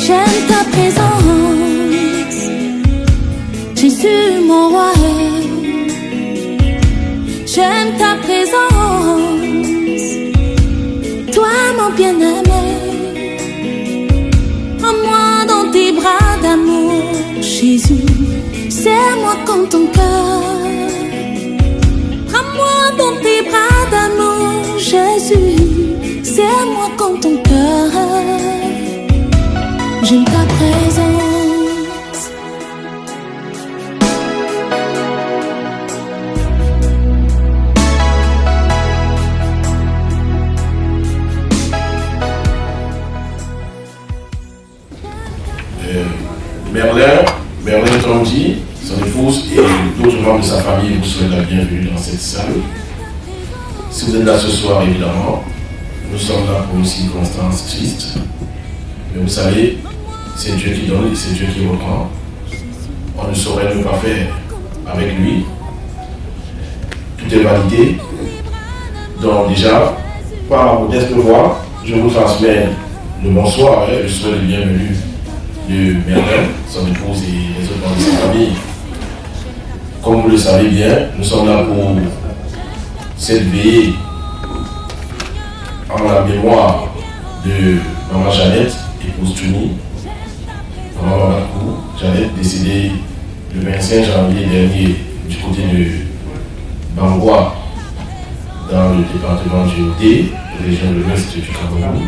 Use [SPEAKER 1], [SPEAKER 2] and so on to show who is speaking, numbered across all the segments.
[SPEAKER 1] J'aime ta présence, Jésus mon roi. J'aime ta présence, toi mon bien-aimé. Prends-moi dans tes bras d'amour, Jésus. Serre-moi comme ton cœur. Prends-moi dans tes bras d'amour, Jésus. Serre-moi comme ton cœur. J'aime ta présence.
[SPEAKER 2] Merlin Tondy, son épouse et d'autres membres de sa famille vous souhaitent la bienvenue dans cette salle. Si vous êtes là ce soir, évidemment, nous sommes là pour une circonstance triste. Mais vous savez, c'est Dieu qui donne et c'est Dieu qui reprend. On ne saurait ne pas faire avec lui. Tout est validé. Donc déjà, par ma modeste voix, je vous transmets le bonsoir et le souhait de bienvenue de Merlin, son épouse et les autres membres de sa famille. Comme vous le savez bien, nous sommes là pour cette veillée en la mémoire de Maman Jeannette, épouse Tuni, Maman Bakou, Jeannette, décédée le 25 janvier dernier du côté de Bangwa, dans le département du Yaoundé, région de l'Ouest du Cameroun.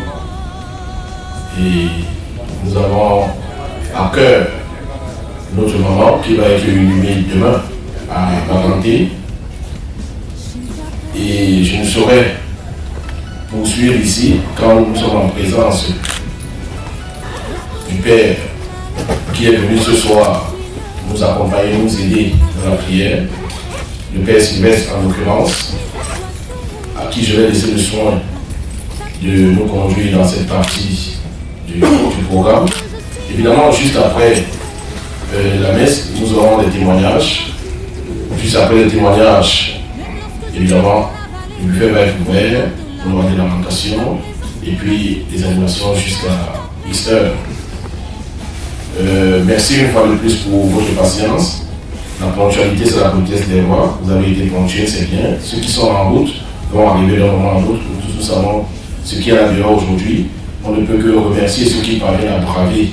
[SPEAKER 2] Et nous avons à cœur notre maman qui va être inhumée demain à Baganté. Et je ne saurais poursuivre ici quand nous sommes en présence du Père qui est venu ce soir nous accompagner, nous aider dans la prière, le Père Sylvestre en l'occurrence, à qui je vais laisser le soin de nous conduire dans cette partie du programme. Évidemment, juste après la messe, nous aurons des témoignages. Juste après les témoignages, évidemment, le buffet va être ouvert pour demander l'alimentation et puis des animations jusqu'à Easter. Merci une fois de plus pour votre patience. La ponctualité, c'est la politesse des rois. Vous avez été ponctuels, c'est bien. Ceux qui sont en route vont arriver d'un moment à l'autre. Nous savons ce qui est à l'heure aujourd'hui. On ne peut que remercier ceux qui parviennent à braver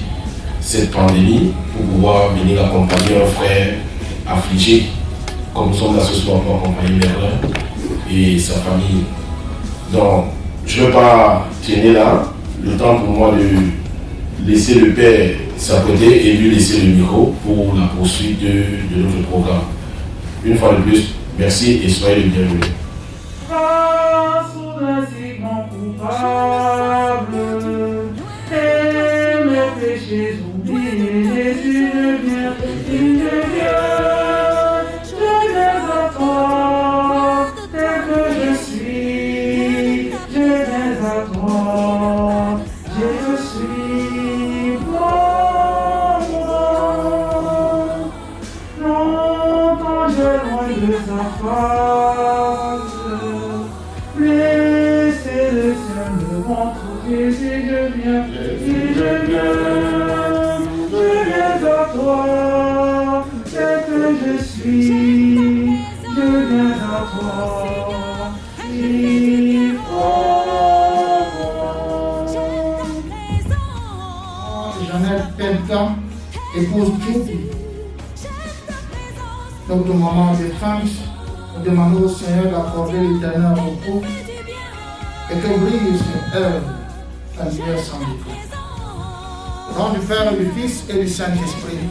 [SPEAKER 2] cette pandémie pour pouvoir venir accompagner un frère affligé, comme nous sommes là ce soir pour accompagner Merlin et sa famille. Donc, je ne veux pas traîner là. Le temps pour moi de laisser le Père s'apprêter et lui laisser le micro pour la poursuite de notre programme. Une fois de plus, merci et soyez les bienvenus.
[SPEAKER 3] Péchés oubliés, Jésus devient une de Dieu. Je viens à toi, tel que je suis. Je viens à toi, je suis pour moi. Longtemps j'ai loin de sa face, mais c'est le ciel me montre Jésus devient. Je viens à toi, tel que je suis, je viens à toi, il
[SPEAKER 4] Jeannette Pelka, épouse Tchoupi, notre maman de défunte, nous demandons au Seigneur d'accorder l'éternel repos et que brille sur elle la lumière sans défaut. Au nom du Père, du Fils et du Saint-Esprit,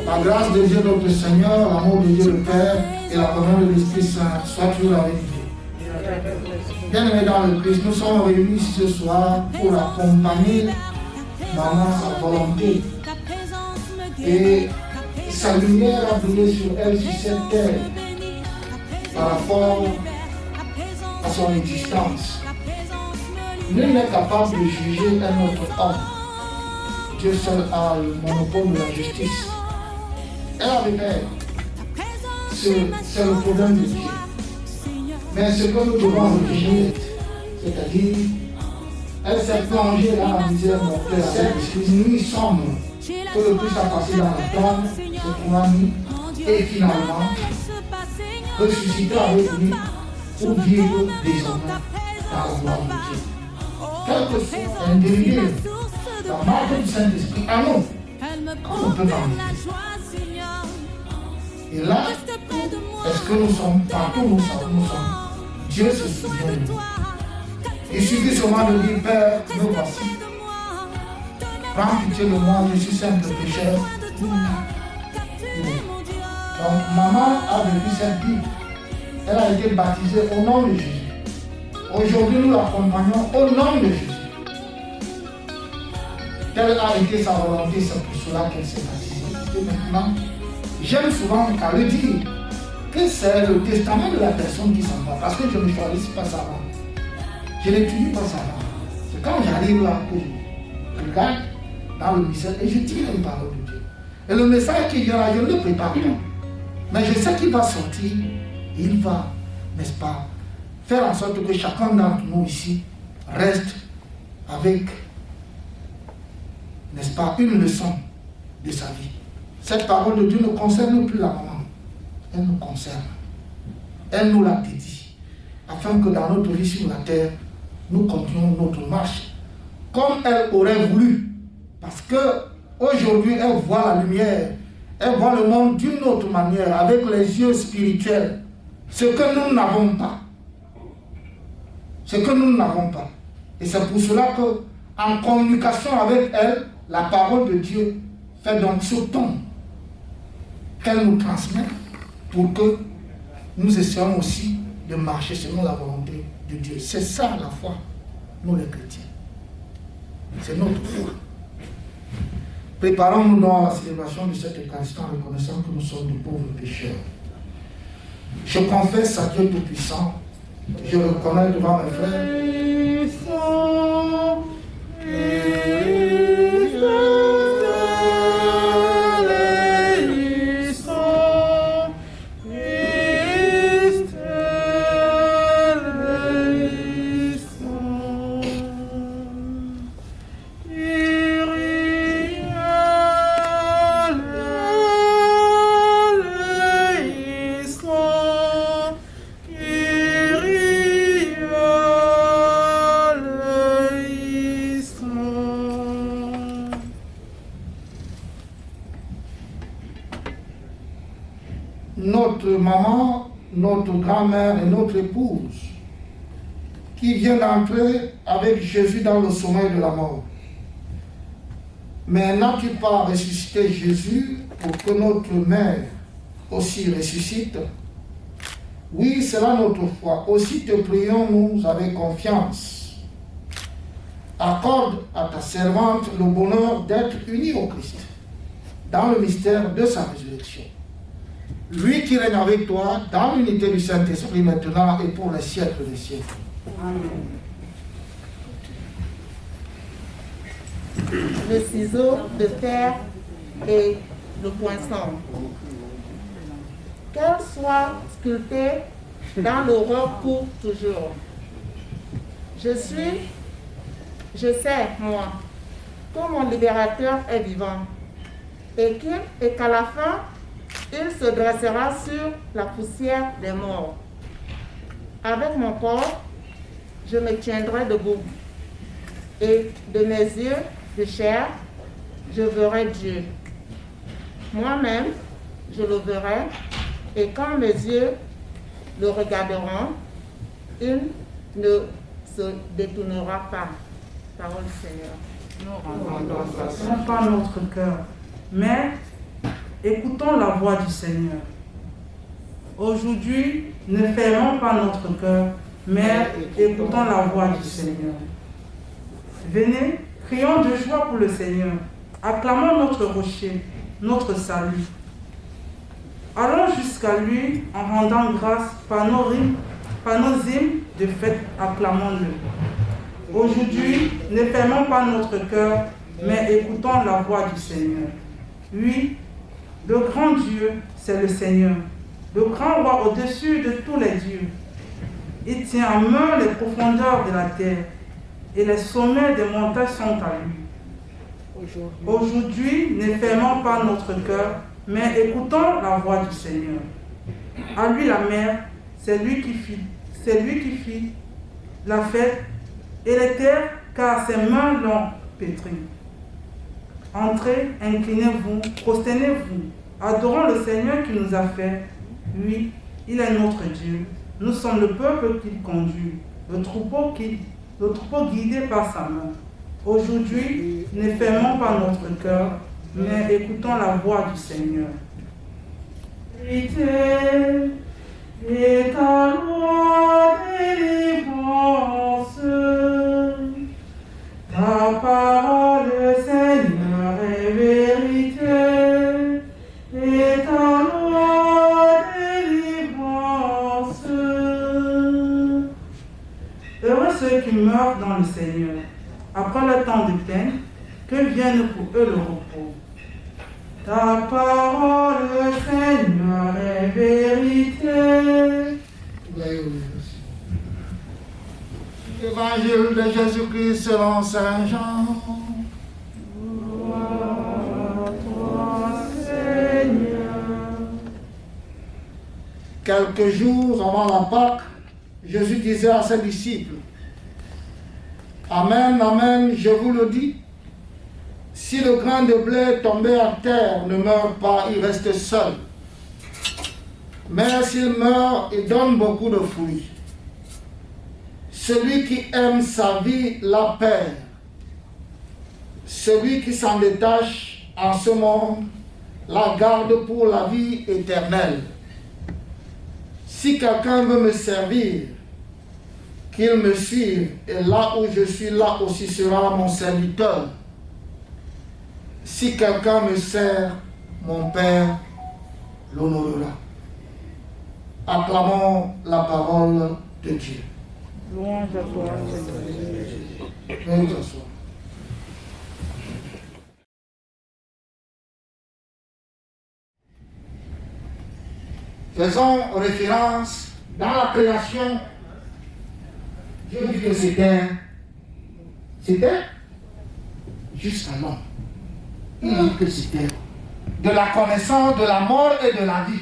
[SPEAKER 4] la grâce de Dieu notre Seigneur, l'amour de Dieu le Père et la communion de l'Esprit Saint soient toujours avec vous. Bien-aimés dans le Christ, nous sommes réunis ce soir pour accompagner Maman à volonté. Et sa lumière a brillé sur elle, sur cette terre, par rapport à son existence. Nul n'est capable de juger un autre homme. Dieu seul a le monopole de la justice. Elle avait peur. C'est le problème de Dieu. Mais ce que nous devons retenir, c'est-à-dire, elle s'est plongée dans la misère mortelle avec Christ. Nous y sommes. Que le plus a passé dans la tombe, se trouva nu, et finalement, ressusciter avec lui pour vivre désormais dans la gloire de Dieu. Quel que soit l'individu, la marque du Saint-Esprit à nous, on ne peut pas vivre. Et là, est-ce que nous sommes partout où nous sommes? Dieu se souvient de nous. Il suffit seulement de dire, Père, me voici. Prends pitié de moi, je suis simple pécheur. Donc, maman a vécu cette vie. Elle a été baptisée au nom de Jésus. Aujourd'hui, nous l'accompagnons au nom de Jésus. Telle a été sa volonté, c'est pour cela qu'elle s'est baptisée. Et maintenant, j'aime souvent à le dire que c'est le testament de la personne qui s'en va. Parce que je ne choisis pas ça va. Je n'étudie pas ça va. C'est quand j'arrive là que je regarde dans le message et je tire une parole de Dieu. Et le message qui vient là, je ne le prépare pas. Mais je sais qu'il va sortir et il va, n'est-ce pas, faire en sorte que chacun d'entre nous ici reste avec, n'est-ce pas, une leçon de sa vie. Cette parole de Dieu ne concerne plus la maman. Elle nous concerne. Elle nous l'a dédiée. Afin que dans notre vie sur la terre, nous continuons notre marche comme elle aurait voulu. Parce qu'aujourd'hui, elle voit la lumière. Elle voit le monde d'une autre manière, avec les yeux spirituels. Ce que nous n'avons pas. Ce que nous n'avons pas. Et c'est pour cela qu'en communication avec elle, la parole de Dieu fait donc ce ton qu'elle nous transmet pour que nous essayons aussi de marcher selon la volonté de Dieu. C'est ça la foi, nous les chrétiens. C'est notre foi. Préparons-nous donc à la célébration de cette Eucharistie en reconnaissant que nous sommes de pauvres pécheurs. Je confesse à Dieu Tout-Puissant, je reconnais devant mes frères. Notre maman, notre grand-mère et notre épouse qui vient d'entrer avec Jésus dans le sommeil de la mort. Mais n'as-tu pas ressuscité Jésus pour que notre mère aussi ressuscite? Oui, c'est là notre foi. Aussi te prions-nous avec confiance. Accorde à ta servante le bonheur d'être unie au Christ dans le mystère de sa résurrection. Lui qui règne avec toi dans l'unité du Saint-Esprit maintenant et pour les siècles des siècles. Amen.
[SPEAKER 5] Le ciseau de fer et le poinçon. Qu'elle soit sculptée dans le roc pour toujours. Je sais, moi, que mon libérateur est vivant et qu'à la fin, il se dressera sur la poussière des morts. Avec mon corps, je me tiendrai debout. Et de mes yeux de chair, je verrai Dieu. Moi-même, je le verrai. Et quand mes yeux le regarderont, il ne se détournera pas. Parole du Seigneur.
[SPEAKER 3] Nous rendons pas notre cœur, mais écoutons la voix du Seigneur. Aujourd'hui, ne fermons pas notre cœur, mais écoutons la voix du Seigneur. Venez, crions de joie pour le Seigneur. Acclamons notre rocher, notre salut. Allons jusqu'à lui en rendant grâce par nos rimes par nos hymnes de fête, acclamons-le. Aujourd'hui, ne fermons pas notre cœur, mais écoutons la voix du Seigneur. Oui, le grand Dieu, c'est le Seigneur, le grand roi au-dessus de tous les dieux. Il tient en main les profondeurs de la terre et les sommets des montagnes sont à lui. Aujourd'hui, ne fermons pas notre cœur, mais écoutons la voix du Seigneur. À lui la mer, c'est lui qui fit la fête et les terres, car ses mains l'ont pétri. Entrez, inclinez-vous, prosternez-vous, adorons le Seigneur qui nous a fait. Oui, il est notre Dieu. Nous sommes le peuple qu'il conduit, le troupeau guidé par sa main. Aujourd'hui, ne fermons pas notre cœur, mais écoutons la voix du Seigneur. Vérité et ta loi délivrance, ta parole, Seigneur, est vérité, et ta loi délivrance. Heureux ceux qui meurent dans le Seigneur, après le temps de peine, que vienne pour eux le repos. Ta parole, Seigneur, est vérité.
[SPEAKER 4] Évangile de Jésus-Christ selon Saint Jean.
[SPEAKER 3] Gloire à toi, Seigneur.
[SPEAKER 4] Quelques jours avant la Pâque, Jésus disait à ses disciples, Amen, Amen, je vous le dis, si le grain de blé tombé à terre ne meurt pas, il reste seul. Mais s'il meurt, il donne beaucoup de fruits. Celui qui aime sa vie la perd. Celui qui s'en détache en ce monde la garde pour la vie éternelle. Si quelqu'un veut me servir, qu'il me suive, et là où je suis, là aussi sera mon serviteur. Si quelqu'un me sert, mon Père l'honorera. Acclamons la parole de Dieu.
[SPEAKER 3] Louange à toi, Seigneur.
[SPEAKER 4] Veuillez vous asseoir. Faisons référence dans la création. Dieu dit que c'était jusqu'à l'homme. Il dit que c'était de la connaissance de la mort et de la vie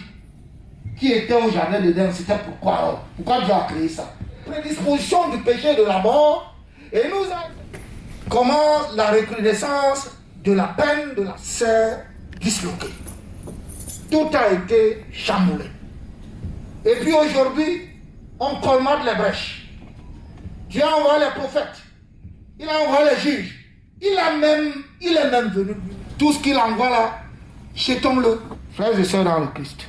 [SPEAKER 4] qui était au jardin d'Éden. C'était pourquoi Dieu a créé ça. Prédisposition du péché et de la mort, et nous a commence la recrudescence de la peine de la serre disloquée. Tout a été chamboulé. Et puis aujourd'hui, on colmate les brèches. Dieu a envoyé les prophètes, il a envoyé les juges, il est même venu. Tout ce qu'il envoie là, jetons-le, frères et sœurs dans le Christ.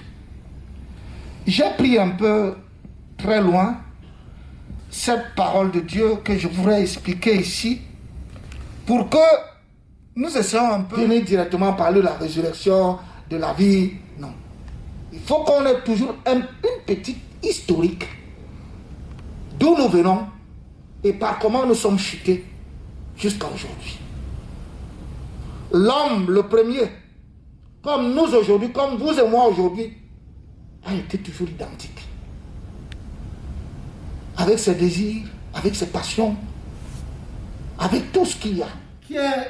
[SPEAKER 4] J'ai pris un peu très loin cette parole de Dieu que je voudrais expliquer ici pour que nous essayons un peu de venir directement parler de la résurrection, de la vie. Non. Il faut qu'on ait toujours une petite historique d'où nous venons et par comment nous sommes chutés jusqu'à aujourd'hui. L'homme, le premier, comme nous aujourd'hui, comme vous et moi aujourd'hui, a été toujours identique. Avec ses désirs, avec ses passions, avec tout ce qu'il y a. Qui est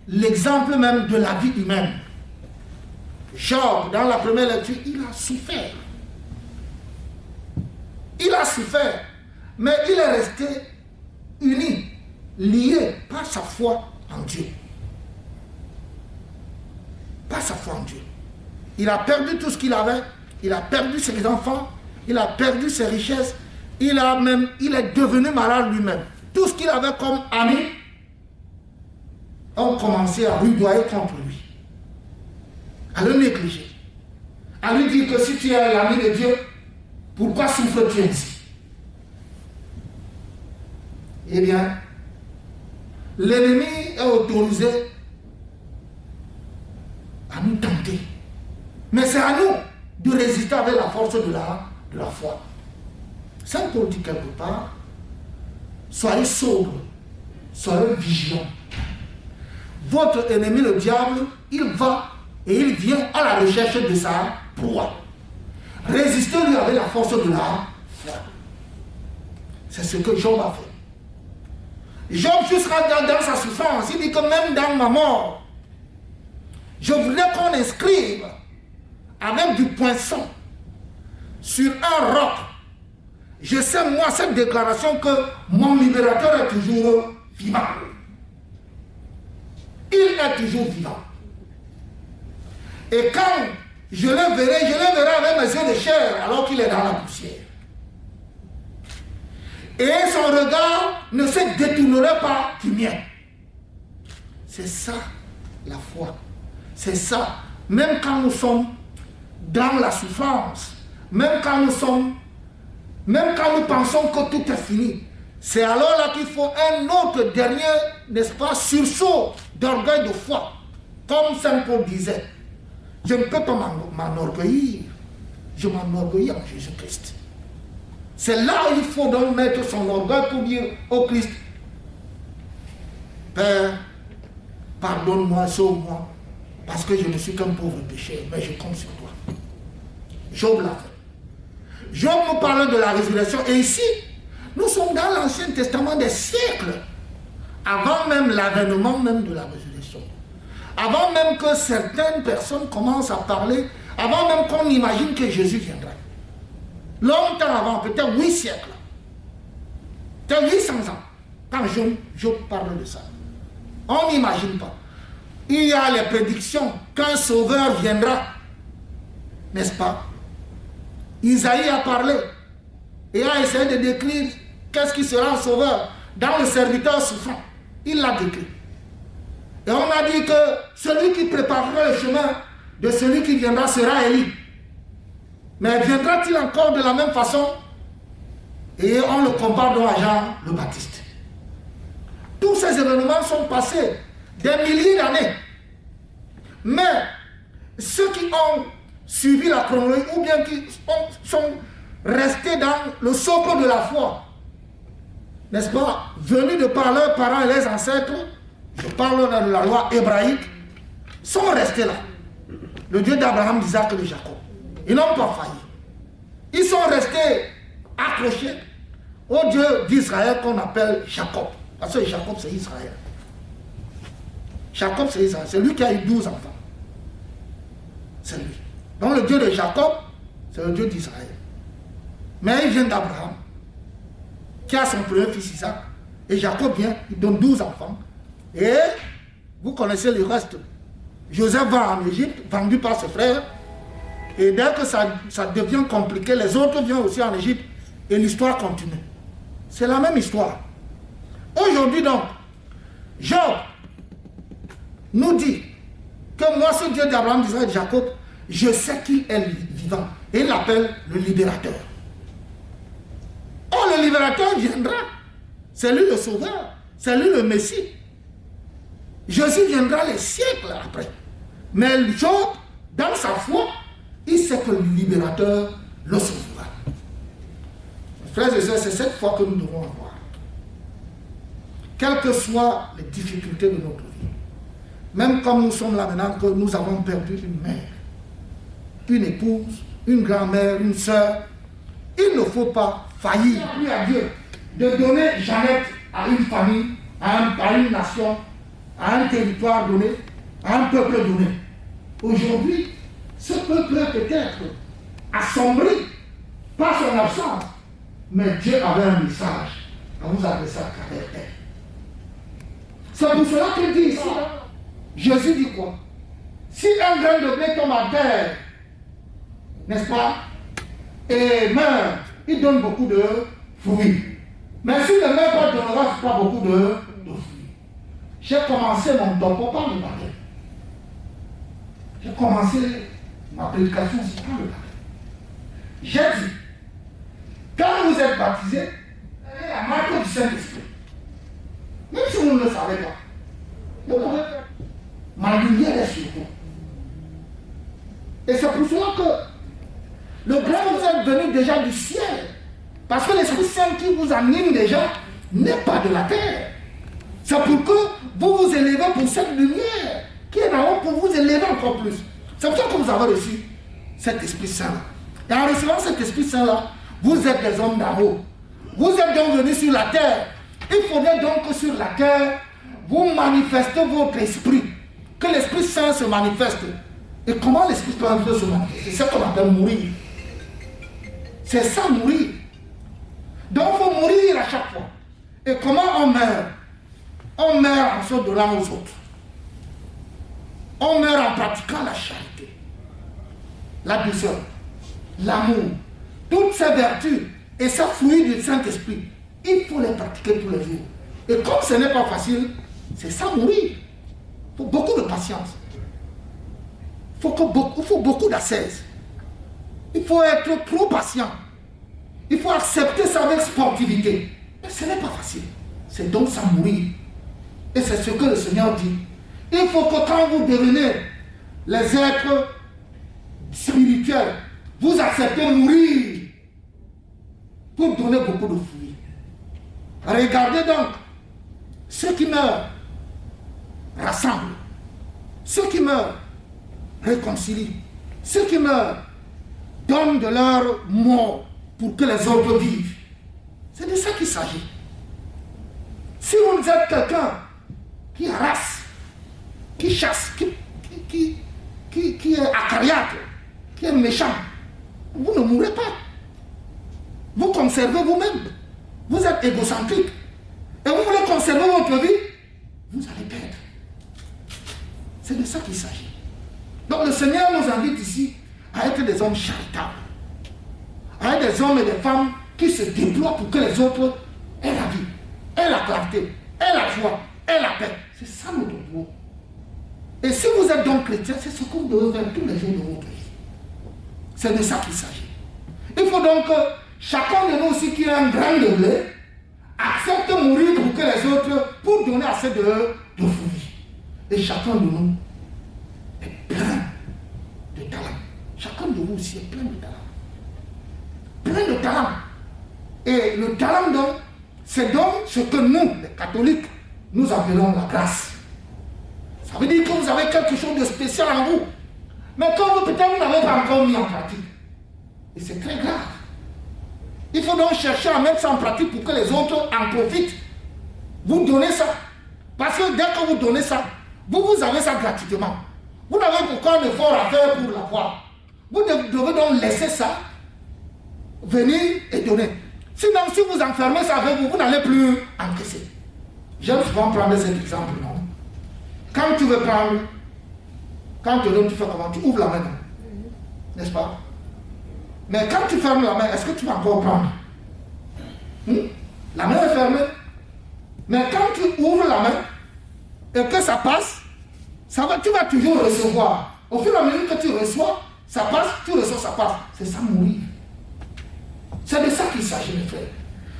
[SPEAKER 4] l'exemple même de la vie humaine. Job, dans la première lecture, il a souffert. Il a souffert, mais il est resté uni, lié par sa foi en Dieu. Par sa foi en Dieu. Il a perdu tout ce qu'il avait, il a perdu ses enfants, il a perdu ses richesses, il est devenu malade lui-même. Tout ce qu'il avait comme amis ont commencé à rudoyer contre lui, à le négliger, à lui dire que si tu es l'ami de Dieu, pourquoi souffres-tu ainsi? Eh bien, l'ennemi est autorisé à nous tenter. Mais c'est à nous de résister avec la force de la foi. Saint Paul dit quelque part, soyez sobres, soyez vigilants. Votre ennemi, le diable, il va et il vient à la recherche de sa proie. Résistez-lui avec la force de la foi. C'est ce que Job a fait. Job, jusqu'à dans sa souffrance, il dit que même dans ma mort, je voulais qu'on inscrive avec du poinçon sur un roc. Je sais, moi, cette déclaration que mon libérateur est toujours vivant. Il est toujours vivant. Et quand je le verrai avec mes yeux de chair alors qu'il est dans la poussière. Et son regard ne se détournerait pas du mien. C'est ça la foi. C'est ça. Même quand nous sommes dans la souffrance, même quand nous pensons que tout est fini, c'est alors là qu'il faut un autre dernier, n'est-ce pas, sursaut d'orgueil de foi. Comme Saint Paul disait, je ne peux pas m'enorgueillir. Je m'enorgueillis en Jésus-Christ. C'est là où il faut donc mettre son orgueil pour dire au Christ, Père, pardonne-moi, sauve-moi, parce que je ne suis qu'un pauvre pécheur, mais je compte sur toi. Job l'a fait. Job nous parle de la résurrection, et ici, nous sommes dans l'Ancien Testament des siècles, avant même l'avènement même de la résurrection. Avant même que certaines personnes commencent à parler, avant même qu'on imagine que Jésus viendra. Longtemps avant, peut-être 8 siècles, peut-être 800 ans, quand Job parle de ça. On n'imagine pas. Il y a les prédictions qu'un sauveur viendra, n'est-ce pas? Isaïe a parlé et a essayé de décrire qu'est-ce qui sera un sauveur dans le serviteur souffrant. Il l'a décrit. Et on a dit que celui qui préparera le chemin de celui qui viendra sera Élie. Mais viendra-t-il encore de la même façon? Et on le compare donc à Jean le Baptiste. Tous ces événements sont passés des milliers d'années. Mais ceux qui ont suivi la chronologie ou bien qui sont restés dans le socle de la foi, n'est-ce pas, venus de par leurs parents et les ancêtres, je parle de la loi hébraïque, sont restés là. Le Dieu d'Abraham, d'Isaac et de Jacob. Ils n'ont pas failli. Ils sont restés accrochés au Dieu d'Israël qu'on appelle Jacob. Parce que Jacob, c'est Israël. Jacob, c'est Israël. C'est lui qui a eu 12 enfants. C'est lui. Donc le Dieu de Jacob, c'est le Dieu d'Israël. Mais il vient d'Abraham, qui a son premier fils Isaac. Et Jacob vient, il donne 12 enfants. Et vous connaissez le reste. Joseph va en Égypte, vendu par ses frères. Et dès que ça devient compliqué, les autres viennent aussi en Égypte. Et l'histoire continue. C'est la même histoire. Aujourd'hui donc, Job nous dit que moi, ce Dieu d'Abraham, d'Israël et de Jacob, je sais qu'il est vivant. Et il l'appelle le libérateur. Oh, le libérateur viendra. C'est lui le sauveur. C'est lui le Messie. Jésus viendra les siècles après. Mais Job, dans sa foi, il sait que le libérateur le sauvera. Frères et sœurs, c'est cette foi que nous devons avoir. Quelles que soient les difficultés de notre vie. Même comme nous sommes là maintenant, que nous avons perdu une mère, une épouse, une grand-mère, une sœur, il ne faut pas faillir. Prie à Dieu de donner Jeannette à une famille, à une nation, à un territoire donné, à un peuple donné. Aujourd'hui, ce peuple est peut-être assombri par son absence, mais Dieu avait un message à nous adresser à travers elle. C'est pour cela qu'il dit ici, Jésus dit quoi? Si un grain de blé tombe à terre, n'est-ce pas, et meurt, il donne beaucoup de fruits. Mais s'il ne meurt pas, il ne donnera pas beaucoup de fruits. J'ai commencé mon topo par le baptême. J'ai commencé ma prédication par le baptême. J'ai dit, quand vous êtes baptisé, vous avez la marque du Saint-Esprit. Même si vous ne le savez pas. Pourquoi? Ma lumière est sur vous. Et c'est pour cela que le grand vous est venu déjà du ciel. Parce que l'Esprit Saint qui vous anime déjà n'est pas de la terre. C'est pour que vous vous élevez pour cette lumière qui est là-haut pour vous élever encore plus. C'est pour ça que vous avez reçu cet Esprit Saint-là. Et en recevant cet Esprit Saint-là, vous êtes des hommes d'en haut. Vous êtes donc venus sur la terre. Il faudrait donc que sur la terre, vous manifestez votre esprit. Que l'Esprit Saint se manifeste. Et comment l'Esprit Saint peut se manifester? C'est ce qu'on appelle mourir. C'est ça, mourir. Donc il faut mourir à chaque fois. Et comment on meurt? On meurt en se donnant aux autres. On meurt en pratiquant la charité, la douceur, l'amour, toutes ces vertus et ces fruits du Saint-Esprit. Il faut les pratiquer tous les jours. Et comme ce n'est pas facile, c'est ça mourir. Il faut beaucoup de patience. Il faut beaucoup d'ascèse. Il faut être trop patient. Il faut accepter ça avec sportivité. Mais ce n'est pas facile. C'est donc ça mourir. Et c'est ce que le Seigneur dit. Il faut que quand vous devenez les êtres spirituels, vous acceptez mourir pour donner beaucoup de fruits. Regardez donc, ceux qui meurent rassemblent, ceux qui meurent réconcilient, ceux qui meurent donnent de leur mort pour que les autres vivent. C'est de ça qu'il s'agit. Si vous êtes quelqu'un qui harasse, qui chasse, qui est acariâtre, qui est méchant, vous ne mourrez pas. Vous conservez vous-même. Vous êtes égocentrique. Et vous voulez conserver votre vie, vous allez perdre. C'est de ça qu'il s'agit. Donc le Seigneur nous invite ici à être des hommes charitables. À être des hommes et des femmes qui se déploient pour que les autres aient la vie, aient la clarté, aient la joie, aient la paix. C'est ça notre boulot. Et si vous êtes donc chrétien, c'est ce que vous devez faire tous les jours de votre vie. C'est de ça qu'il s'agit. Il faut donc que chacun de nous aussi qui a un grain de blé accepte de mourir pour que les autres, pour donner assez de fruits. Et chacun de nous est plein de talent. Chacun de vous aussi est plein de talent. Plein de talent. Et le talent donc, c'est donc ce que nous, les catholiques, nous appelons la grâce. Ça veut dire que vous avez quelque chose de spécial en vous. Mais quand vous, peut-être, vous n'avez pas encore mis en pratique. Et c'est très grave. Il faut donc chercher à mettre ça en pratique pour que les autres en profitent. Vous donnez ça. Parce que dès que vous donnez ça, vous avez ça gratuitement. Vous n'avez aucun effort à faire pour l'avoir. Vous devez donc laisser ça venir et donner. Sinon, si vous enfermez ça avec vous, vous n'allez plus encaisser. J'aime souvent prendre cet exemple, non? Quand tu veux prendre, quand tu donnes, tu fais comment? Tu ouvres la main, n'est-ce pas? Mais quand tu fermes la main, est-ce que tu vas encore prendre? La main est fermée. Mais quand tu ouvres la main et que ça passe, tu vas toujours recevoir. Au fur et à mesure que tu reçois, ça passe, tu reçois, ça passe. C'est ça mourir. C'est de ça qu'il s'agit, mes frères.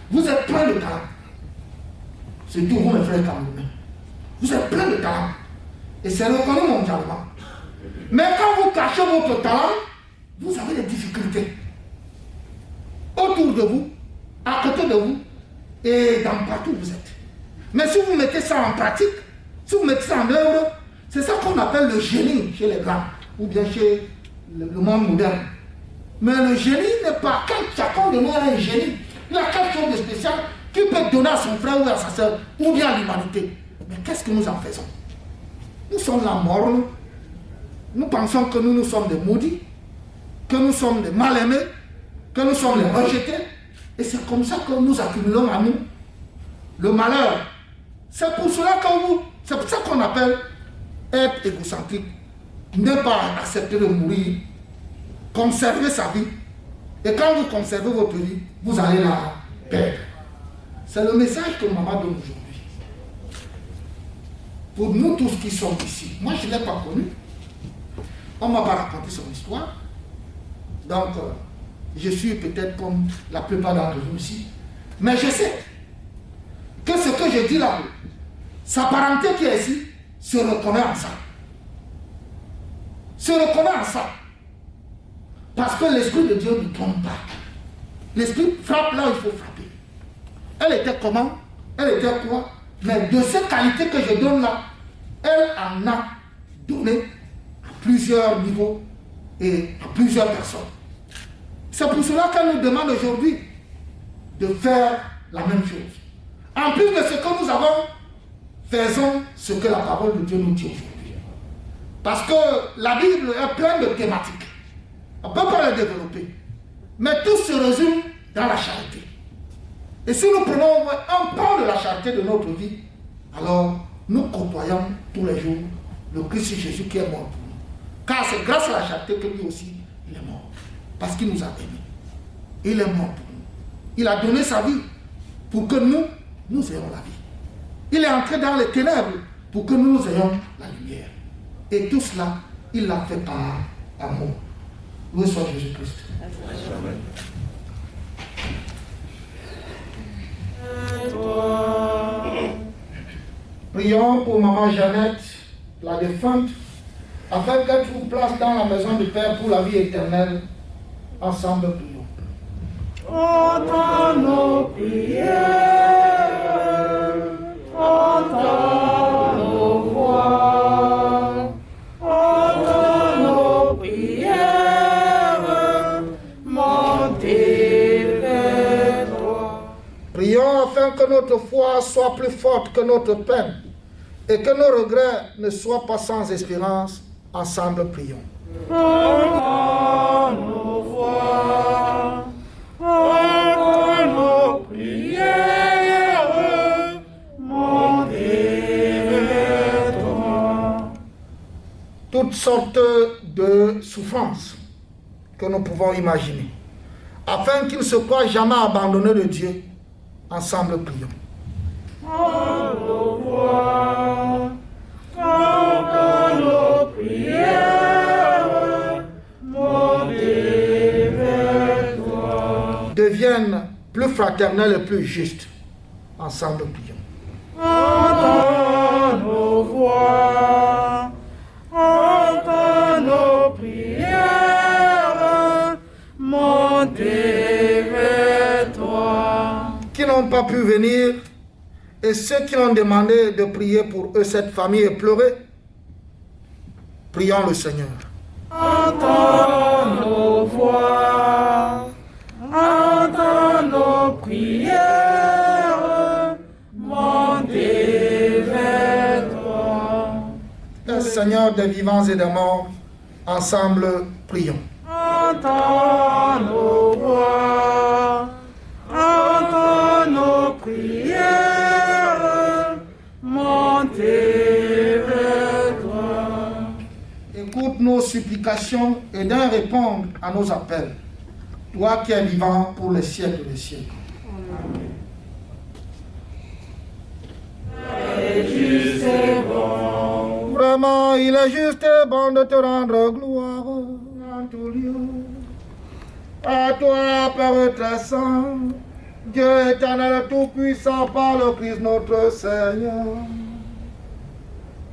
[SPEAKER 4] Vous êtes plein de talent. C'est tout vous, mes frères camerounais. Vous êtes plein de talent. Et c'est reconnu mondialement. Mais quand vous cachez votre talent, vous avez des difficultés. Autour de vous, à côté de vous, et dans partout où vous êtes. Mais si vous mettez ça en pratique, si vous mettez ça en œuvre, c'est ça qu'on appelle le génie chez les grands, ou bien chez le monde moderne. Mais le génie n'est pas, quand chacun de nous a un génie, il a quelque chose de spécial qu'il peut donner à son frère ou à sa soeur, ou bien à l'humanité. Mais qu'est-ce que nous en faisons? Nous sommes là mornes, nous pensons que nous sommes des maudits, que nous sommes des mal-aimés, que nous sommes les rejetés. Et c'est comme ça que nous accumulons à nous le malheur. C'est pour cela c'est pour ça qu'on appelle être égocentrique. Ne pas accepter de mourir, conserver sa vie. Et quand vous conservez votre vie, vous allez la perdre. C'est le message que maman donne aujourd'hui. Pour nous tous qui sommes ici, moi je ne l'ai pas connu. On ne m'a pas raconté son histoire. Donc, je suis peut-être comme la plupart d'entre vous ici. Mais je sais que ce que je dis là, sa parenté qui est ici, se reconnaît en ça. Se reconnaît en ça. Parce que l'Esprit de Dieu ne trompe pas. L'esprit frappe là où il faut frapper. Elle était comment? Elle était quoi? Mais de ces qualités que je donne là, elle en a donné à plusieurs niveaux et à plusieurs personnes. C'est pour cela qu'elle nous demande aujourd'hui de faire la même chose. En plus de ce que nous avons, faisons ce que la parole de Dieu nous dit aujourd'hui. Parce que la Bible est pleine de thématiques. On ne peut pas les développer. Mais tout se résume dans la charité. Et si nous prenons un pan de la charité de notre vie, alors nous côtoyons tous les jours le Christ Jésus qui est mort pour nous. Car c'est grâce à la charité que lui aussi, il est mort. Parce qu'il nous a aimés. Il est mort pour nous. Il a donné sa vie pour que nous ayons la vie. Il est entré dans les ténèbres pour que nous ayons la lumière. Et tout cela, il l'a fait par amour. Loué soit Jésus-Christ. Prions pour maman Jeannette, la défunte, afin qu'elle trouve place dans la maison du Père pour la vie éternelle. Ensemble, prions.
[SPEAKER 3] Entends nos prières, entends nos voix, entends nos prières, montez vers toi.
[SPEAKER 4] Prions afin que notre foi soit plus forte que notre peine et que nos regrets ne soient pas sans espérance. Ensemble, prions.
[SPEAKER 3] Entends nos voix, entends nos prières, montez vers toi.
[SPEAKER 4] Toutes sortes de souffrances que nous pouvons imaginer, afin qu'ils ne se croient jamais abandonnés de Dieu. Ensemble, prions.
[SPEAKER 3] Entends nos voix, entends nos prières, montez vers toi.
[SPEAKER 4] Deviennent plus fraternels et plus justes. Ensemble, prions.
[SPEAKER 3] Entends nos voix, entends nos prières, montez vers toi.
[SPEAKER 4] Qui n'ont pas pu venir, et ceux qui ont demandé de prier pour eux, cette famille et pleurer, prions le Seigneur.
[SPEAKER 3] Entends nos voix, entends nos prières, montez vers toi.
[SPEAKER 4] Le Seigneur des vivants et des morts, ensemble, prions.
[SPEAKER 3] Entends nos voix, entends nos prières, montez vers toi.
[SPEAKER 4] Écoute nos supplications et d'un répondre à nos appels. Toi qui es vivant pour les siècles des siècles.
[SPEAKER 3] Juste et bon,
[SPEAKER 4] Vraiment, il est juste et bon de te rendre gloire en tout lieu. À toi, Père très saint, Dieu éternel tout-puissant par le Christ notre Seigneur.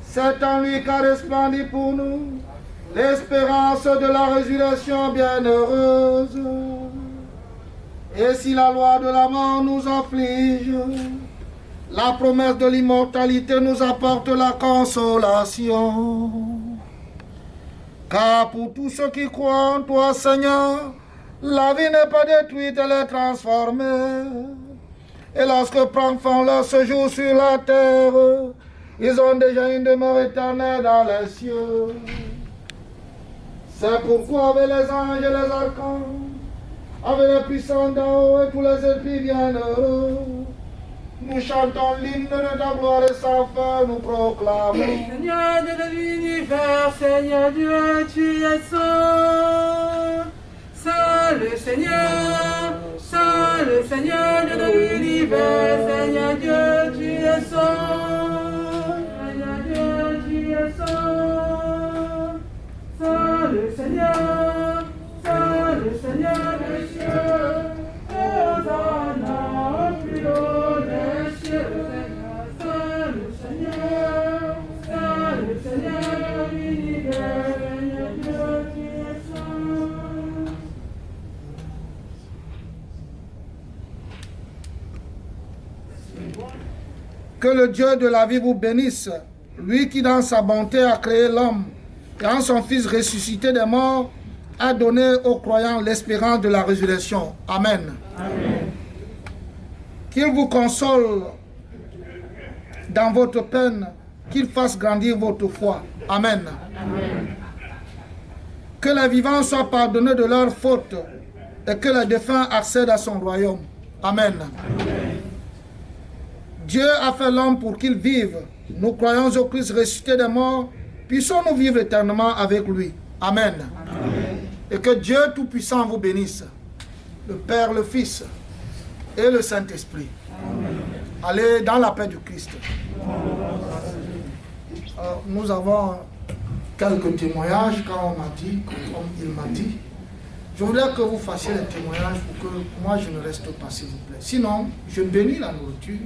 [SPEAKER 4] C'est en lui qu'a resplendi pour nous l'espérance de la résurrection bienheureuse. Et si la loi de la mort nous afflige, la promesse de l'immortalité nous apporte la consolation. Car pour tous ceux qui croient en toi, Seigneur, la vie n'est pas détruite, elle est transformée. Et lorsque prend fin leur séjour sur la terre, ils ont déjà une demeure éternelle dans les cieux. C'est pourquoi avec les anges et les archanges, avec les puissants d'en haut et tous les esprits bienheureux, nous chantons l'hymne de ta gloire et sans fin nous proclamons.
[SPEAKER 3] Seigneur de l'univers, Seigneur Dieu, tu es saint. Saint le Seigneur de l'univers, Seigneur Dieu, tu es saint. Seigneur Dieu, tu es saint. Saint le Seigneur des cieux. Hosanna au plus haut des cieux. Saint le Seigneur de l'univers, Seigneur Dieu, tu es saint.
[SPEAKER 4] Que le Dieu de la vie vous bénisse, lui qui dans sa bonté a créé l'homme et en son Fils ressuscité des morts a donné aux croyants l'espérance de la résurrection. Amen.
[SPEAKER 3] Amen.
[SPEAKER 4] Qu'il vous console dans votre peine, qu'il fasse grandir votre foi. Amen.
[SPEAKER 3] Amen.
[SPEAKER 4] Que les vivants soient pardonnés de leurs fautes et que les défunts accèdent à son royaume. Amen.
[SPEAKER 3] Amen.
[SPEAKER 4] Dieu a fait l'homme pour qu'il vive. Nous croyons au Christ ressuscité des morts. Puissons-nous vivre éternellement avec lui. Amen.
[SPEAKER 3] Amen.
[SPEAKER 4] Et que Dieu Tout-Puissant vous bénisse. Le Père, le Fils et le Saint-Esprit. Allez dans la paix du Christ. Nous avons quelques témoignages quand on m'a dit, comme il m'a dit. Je voudrais que vous fassiez les témoignages pour que moi je ne reste pas, s'il vous plaît. Sinon, je bénis la nourriture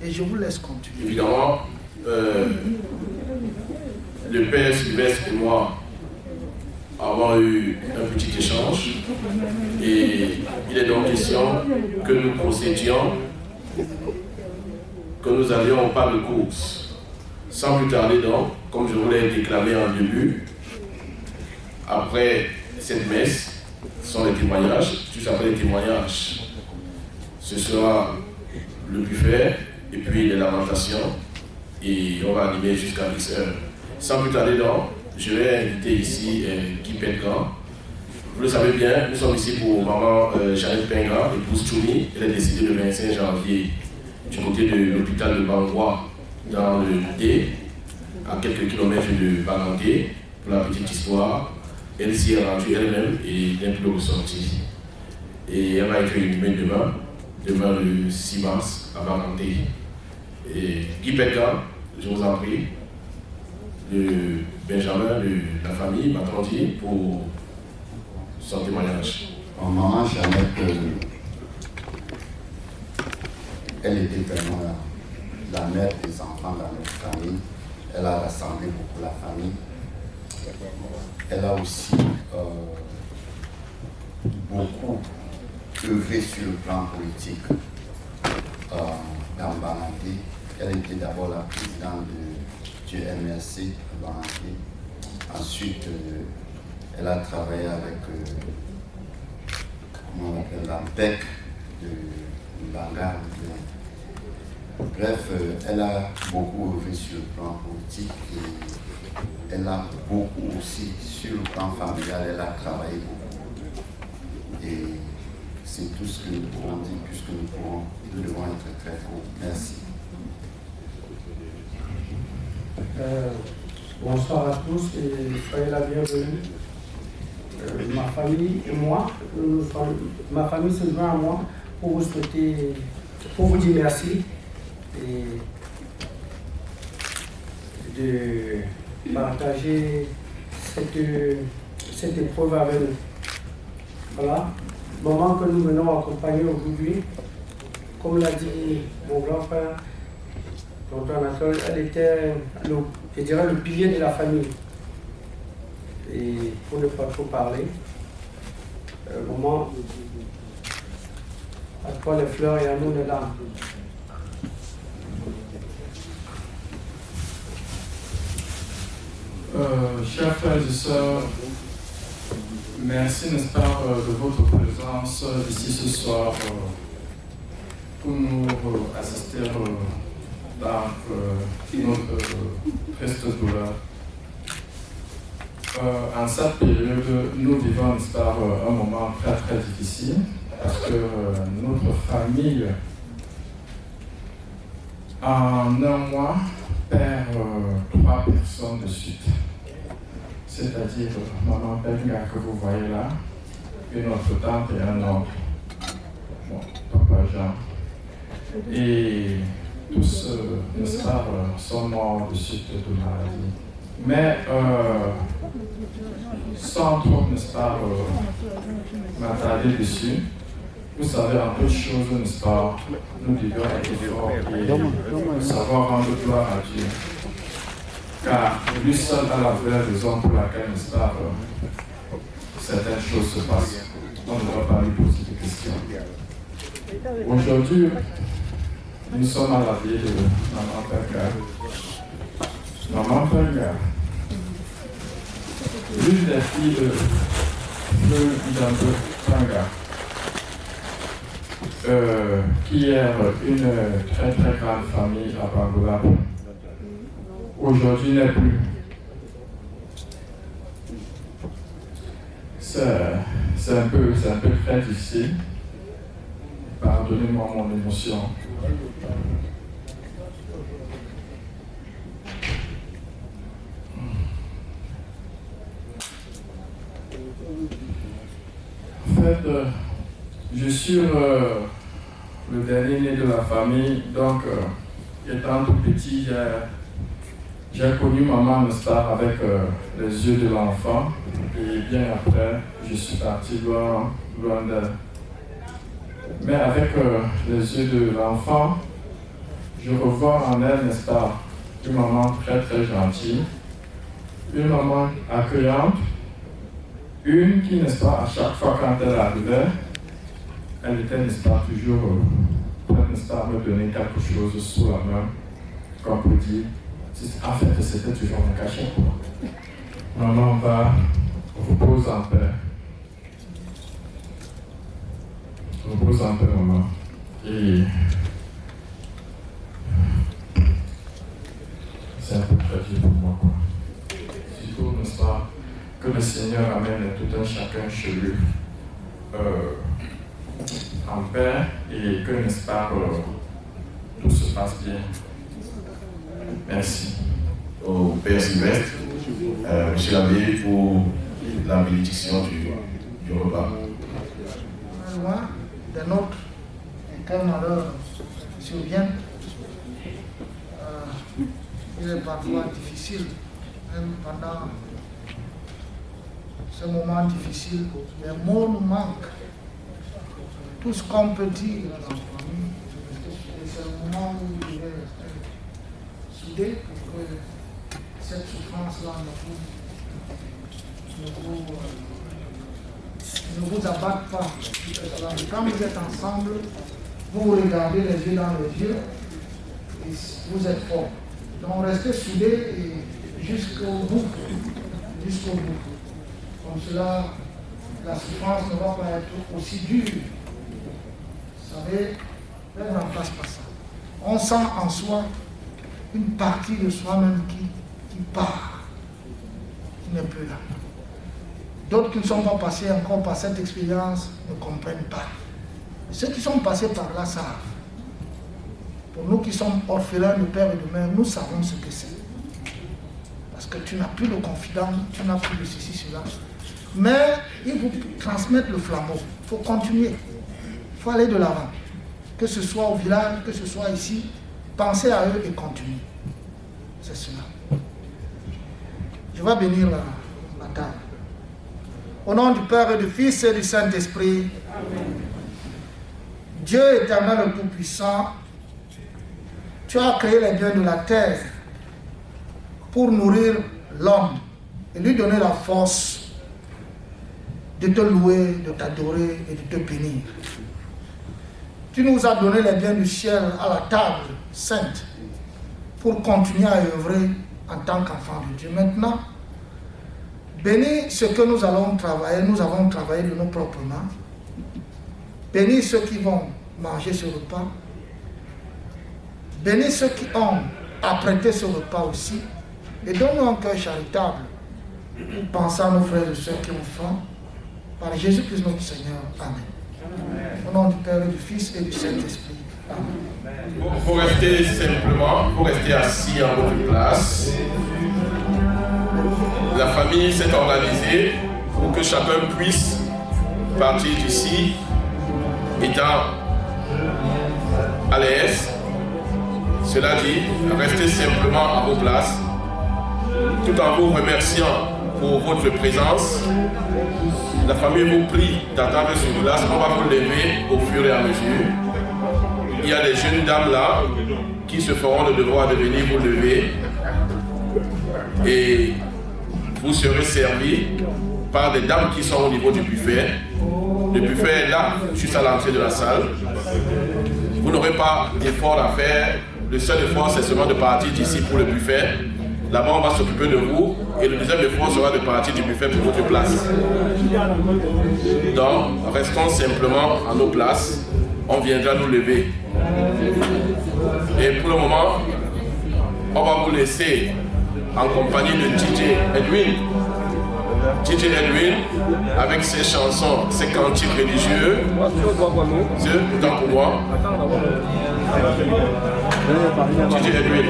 [SPEAKER 4] et je vous laisse continuer.
[SPEAKER 2] Évidemment, le Père Sylvestre et moi avons eu un petit échange et il est donc question que nous procédions, que nous allions au pas de course. Sans plus tarder donc, comme je vous l'ai déclaré en début, après cette messe, ce sont les témoignages, tout après les témoignages, ce sera le buffet et puis les lamentations et on va animer jusqu'à 10h. Sans plus tarder donc, je vais inviter ici Guy Pétgan. Vous le savez bien, nous sommes ici pour maman Jeannette Penga, épouse Choumi. Elle est décédée le 25 janvier du côté de l'hôpital de Bangwa dans le D, à quelques kilomètres de Baganté. Pour la petite histoire, elle s'y est rendue elle-même et n'est plus ressortie. Et elle va être inhumée demain le 6 mars à Baganté. Et Guy Pétgan, je vous en prie, de Benjamin, de la famille, m'attendit pour son témoignage.
[SPEAKER 6] Maman Jeannette, elle était vraiment la mère des enfants dans notre famille. Elle a rassemblé beaucoup la famille. Elle a aussi beaucoup œuvré sur le plan politique dans Bananté. Elle était d'abord la présidente du MRC à Bananté. Ensuite, elle a travaillé avec comment on appelle, la PEC de Bangar. Bref, elle a beaucoup œuvré sur le plan politique et elle a beaucoup aussi sur le plan familial, elle a travaillé beaucoup. Et c'est tout ce que nous pouvons dire, puisque nous devons être très forts. Merci.
[SPEAKER 7] Bonsoir à tous et soyez la bienvenue. Ma famille et moi, ma famille se joint à moi pour vous souhaiter, pour vous dire merci et de partager cette épreuve avec nous. Voilà, le moment que nous venons accompagner aujourd'hui, comme l'a dit mon grand frère, tonton Anatole, elle était, je dirais, le pilier de la famille. Et pour ne pas trop parler, moment, à toi les fleurs et à nous les larmes.
[SPEAKER 8] Chers frères et sœurs, merci, n'est-ce pas, de votre présence ici ce soir pour nous assister dans notre triste douleur. En cette période, nous vivons, n'est-ce pas, un moment très très difficile parce que notre famille, en un mois, perd 3 personnes de suite. C'est-à-dire maman Benga que vous voyez là, et notre tante et un oncle, bon, papa Jean. Et tous, n'est-ce pas, sont morts de suite de maladie. Mais sans trop, n'est-ce pas, m'attarder dessus, vous savez, en toute chose, n'est-ce pas, nous devons être forts et savoir rendre gloire à Dieu. Car lui seul a la vraie raison pour laquelle, n'est-ce pas, certaines choses se passent. On ne doit pas lui poser des questions. Aujourd'hui, Nous sommes à la vie de Maman Penga. Maman Penga, l'une des filles de Feu Idambe Penga, qui est une très très grande famille à Bangola, aujourd'hui n'est plus. C'est un peu très difficile. Pardonnez-moi mon émotion. En fait, je suis le dernier né de la famille, donc étant tout petit, j'ai connu maman Nestar avec les yeux de l'enfant, et bien après, je suis parti loin d'elle. Mais avec les yeux de l'enfant, je revois en elle, n'est-ce pas, une maman très très gentille, une maman accueillante, une qui, n'est-ce pas, à chaque fois quand elle arrivait, elle était, n'est-ce pas, toujours prête, n'est-ce pas, à me donner quelque chose sous la main, comme pour dire, en fait, c'était toujours un cachet, quoi. Maman va, repose en paix. Repose en paix, maman. Et c'est un peu tragique pour moi, quoi. Surtout, n'est-ce pas, que le Seigneur amène tout un chacun chez lui en paix et que, n'est-ce pas, tout se passe bien. Merci.
[SPEAKER 2] Au Père Sylvestre, Monsieur l'abbé, pour la bénédiction du repas.
[SPEAKER 4] Loin des nôtres, et quel malheur survient, il est parfois difficile, même pendant ce moment difficile, les mots nous manquent. Tout ce qu'on peut dire dans la famille, c'est un moment où il est resté soudé pour que cette souffrance-là ne vous abatte pas. Quand vous êtes ensemble, vous vous regardez les yeux dans les yeux et vous êtes forts. Donc restez soudés jusqu'au bout. Comme cela, la souffrance ne va pas être aussi dure. Vous savez, ne vous en passe pas ça. On sent en soi une partie de soi-même qui part, qui n'est plus là. D'autres qui ne sont pas passés encore par cette expérience ne comprennent pas. Ceux qui sont passés par là savent. Pour nous qui sommes orphelins de père et de mère, nous savons ce que c'est. Parce que tu n'as plus de confident, tu n'as plus de ceci, cela. Mais ils vous transmettent le flambeau. Il faut continuer. Il faut aller de l'avant. Que ce soit au village, que ce soit ici, pensez à eux et continuez. C'est cela. Je vais bénir la table. Au nom du Père et du Fils et du Saint-Esprit, Dieu éternel et tout-puissant, tu as créé les biens de la terre pour nourrir l'homme et lui donner la force de te louer, de t'adorer et de te bénir. Tu nous as donné les biens du ciel à la table sainte pour continuer à œuvrer en tant qu'enfant de Dieu. Maintenant, bénis ce que nous allons travailler. Nous avons travaillé de nos propres mains. Bénis ceux qui vont manger ce repas. Bénis ceux qui ont apprêté ce repas aussi. Et donne-nous un cœur charitable pour penser à nos frères et sœurs qui ont faim. Par Jésus-Christ notre Seigneur. Amen. Au nom du Père et du Fils et du Saint-Esprit. Amen.
[SPEAKER 2] Vous restez simplement, vous restez assis à votre place. La famille s'est organisée pour que chacun puisse partir d'ici étant à l'aise. Cela dit, restez simplement à vos places, tout en vous remerciant pour votre présence. La famille vous prie d'attendre sur place. On va vous lever au fur et à mesure. Il y a des jeunes dames là qui se feront le devoir de venir vous lever. Et vous serez servis par des dames qui sont au niveau du buffet. Le buffet est là, juste à l'entrée de la salle. vous n'aurez pas d'effort à faire. Le seul effort, c'est seulement de partir d'ici pour le buffet. Là-bas, on va s'occuper de vous. Et le deuxième effort sera de partir du buffet pour votre place. Donc, restons simplement à nos places. On viendra nous lever. Et pour le moment, on va vous laisser en compagnie de DJ Edwin. DJ Edwin, avec ses chansons, ses cantiques religieux. Dieu, autant pour moi. DJ Edwin,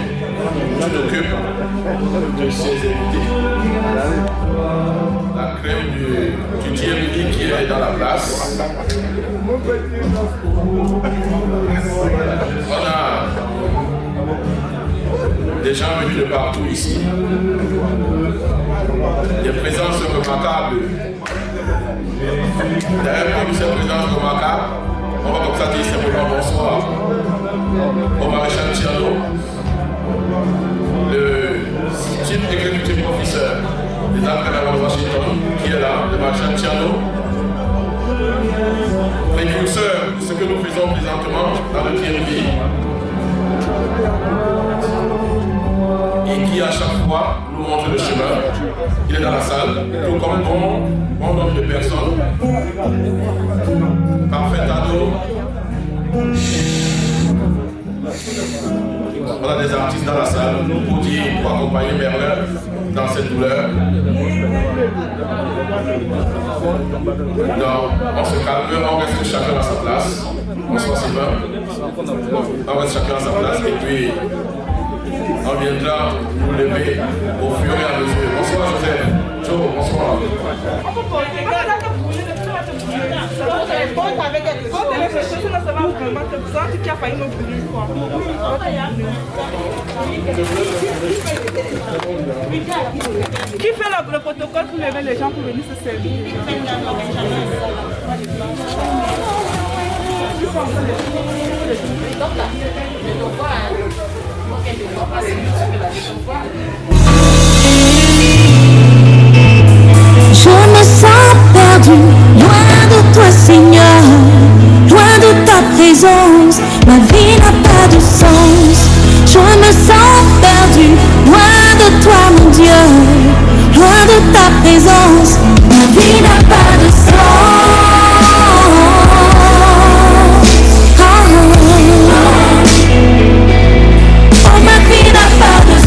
[SPEAKER 2] tu t'occupes de ses invités. La crème du DMD qui est dans la place. On a des gens venus de partout ici. Des présences remarquables. D'ailleurs, parmi ces présences remarquables, on va comme ça dire simplement bonsoir au maréchal Tiano, le chief executive officer des affaires de Washington, qui est là, le maréchal Tiano, précurseur de ce que nous faisons présentement dans le TMD, et qui à chaque fois nous montre le chemin. Il est dans la salle, tout comme bon nombre de personnes. Parfait ado. On a des artistes dans la salle pour dire, pour accompagner Merlin dans cette douleur. Non, on se calme, on reste chacun à sa place. On s'en sait pas. On reste chacun à sa place et puis on viendra nous lever au fur et à mesure. Bonsoir Joseph. Joe, bonsoir.
[SPEAKER 9] Qui fait le protocole pour lever les gens pour venir se servir?
[SPEAKER 1] Je me sens perdu, loin de toi Seigneur, loin de ta présence, ma vie n'a pas de sens. Je me sens perdu, loin de toi mon Dieu, loin de ta présence, ma vie n'a pas de sens. Oh, ma vie n'a pas de sens.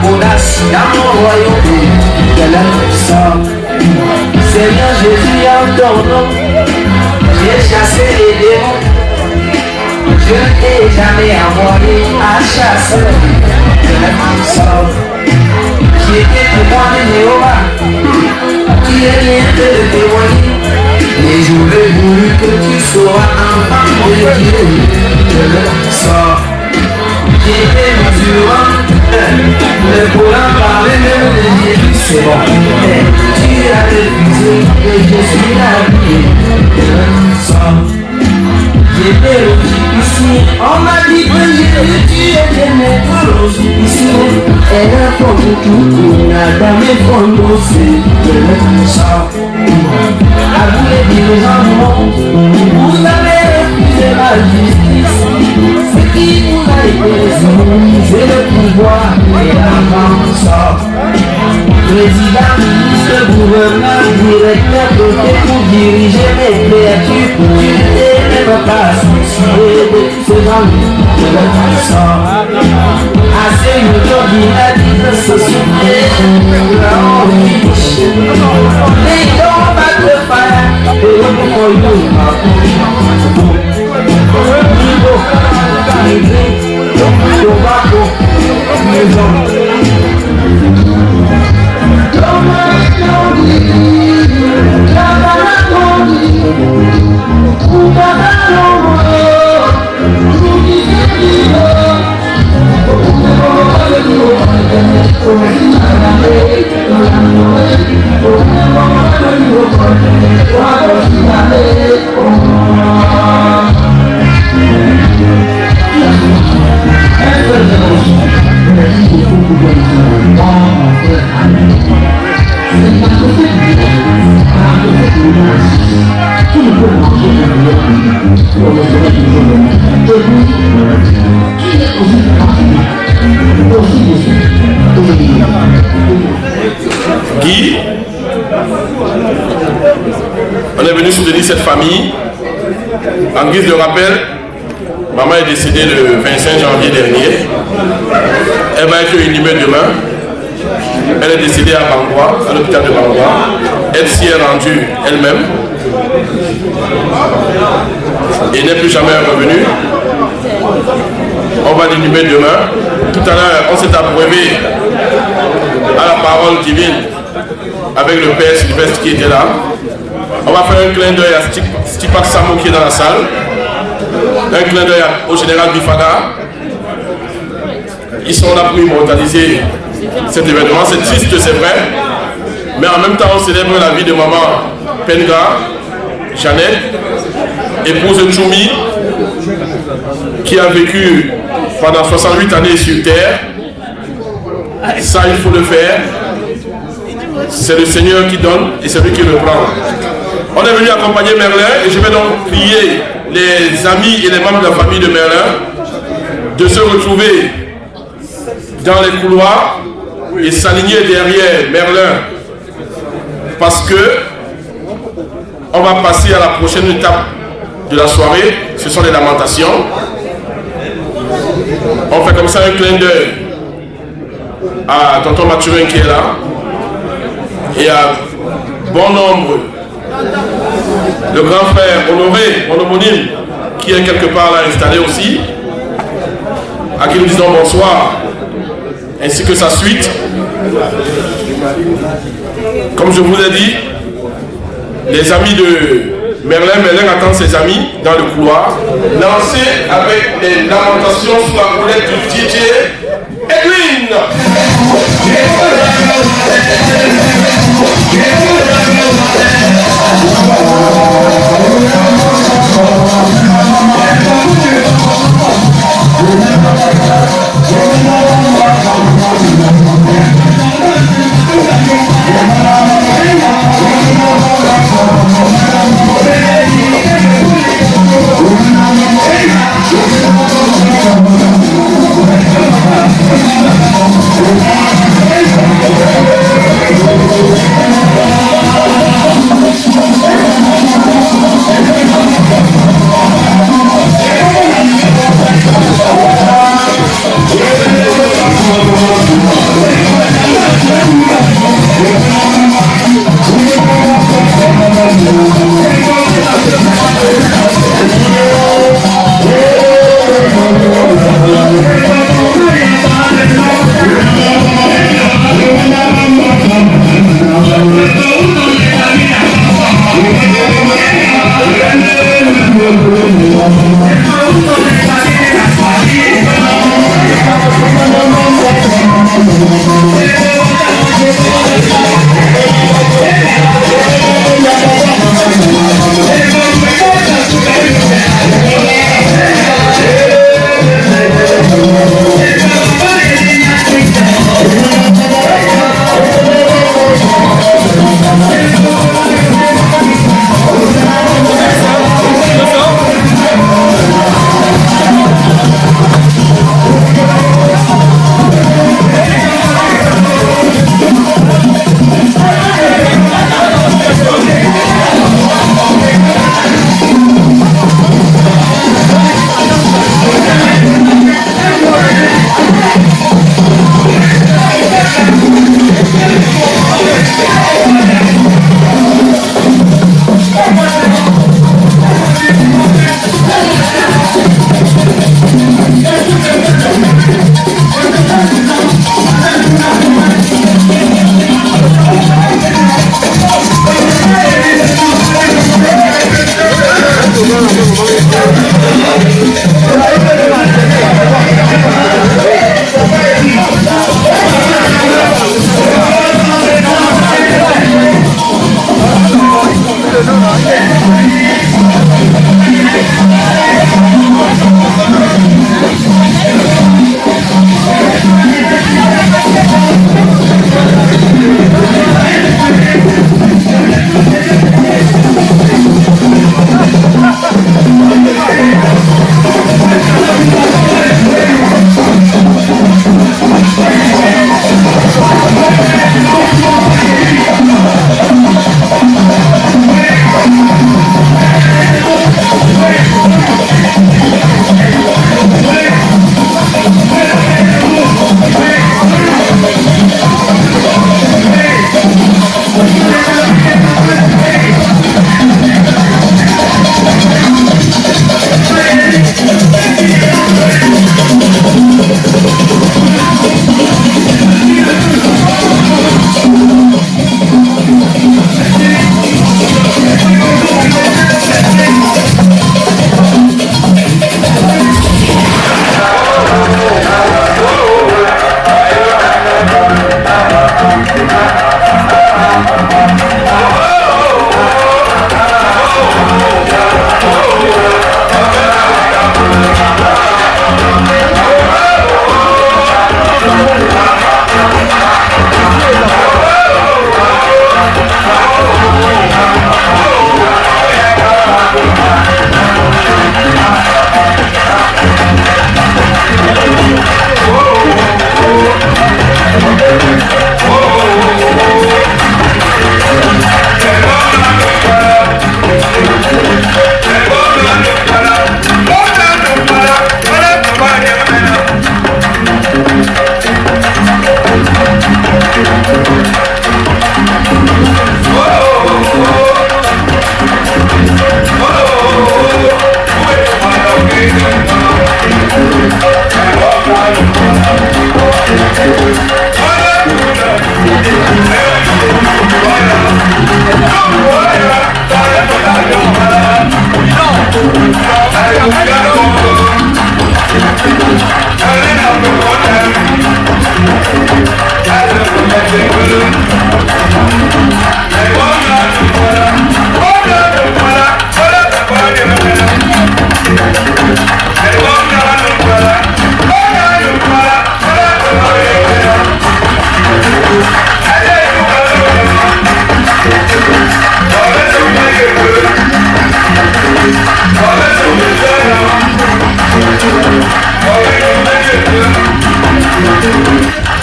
[SPEAKER 10] l'audace dans mon royaume de la puissance. Seigneur Jésus, en ton nom, j'ai chassé les démons. Je ne t'ai jamais envoyé à chasser de la puissance. Qui était pour moi de Jéhovah, qui est rien de témoigner. Et j'aurais voulu que tu sois enfant de Dieu de la puissance. Qui était musulman, le Coran parlait même de Jésus, c'est bon. Tu as refusé et je suis habillé de la puissance. J'étais ici, on m'a dit que Jésus, tu étais né pour ici. Elle a porté tout, dans mes fonds, c'est de la puissance. À vous les dirigeants du monde, vous avez refusé la justice. Ce qui vous a été reçu, c'est le pouvoir et l'avance. Président, ministre, gouverneur, directeur, côté pour diriger les créatures, tu n'étais même pas soucié de tous ces amis de la puissance. Assez aujourd'hui, la vie de société, les dons battent le fire, et le pouvoir
[SPEAKER 2] Guy, on est venu soutenir cette famille. En guise de rappel, maman est décédée le 25 janvier dernier. Elle va être inhumée demain. Elle est décédée à Bangwa, à l'hôpital de Bangwa. Elle s'y est rendue elle-même et n'est plus jamais revenue. On va l'inhumer demain. Tout à l'heure, on s'est abreuvé à la parole divine avec le père Sylvestre qui était là. On va faire un clin d'œil à Stipak Samo qui est dans la salle. Un clin d'œil au général Bifada. Ils sont là pour immortaliser cet événement. C'est triste, c'est vrai. Mais en même temps, on célèbre la vie de maman Penga, Jeannette, épouse de Choumi, qui a vécu pendant 68 années sur terre. Ça, il faut le faire. C'est le Seigneur qui donne et c'est lui qui le prend. On est venu accompagner Merlin et je vais donc prier les amis et les membres de la famille de Merlin de se retrouver dans les couloirs et s'aligner derrière Merlin parce que on va passer à la prochaine étape de la soirée, ce sont les lamentations. On fait comme ça un clin d'œil à tonton Mathurin qui est là et à bon nombre le grand frère Honoré, mon homonyme, qui est quelque part là installé aussi, à qui nous disons bonsoir, ainsi que sa suite. Comme je vous l'ai dit, les amis de Merlin attend ses amis dans le couloir, lancés avec des lamentations sous la roulette du DJ Edwin.
[SPEAKER 1] Thank you.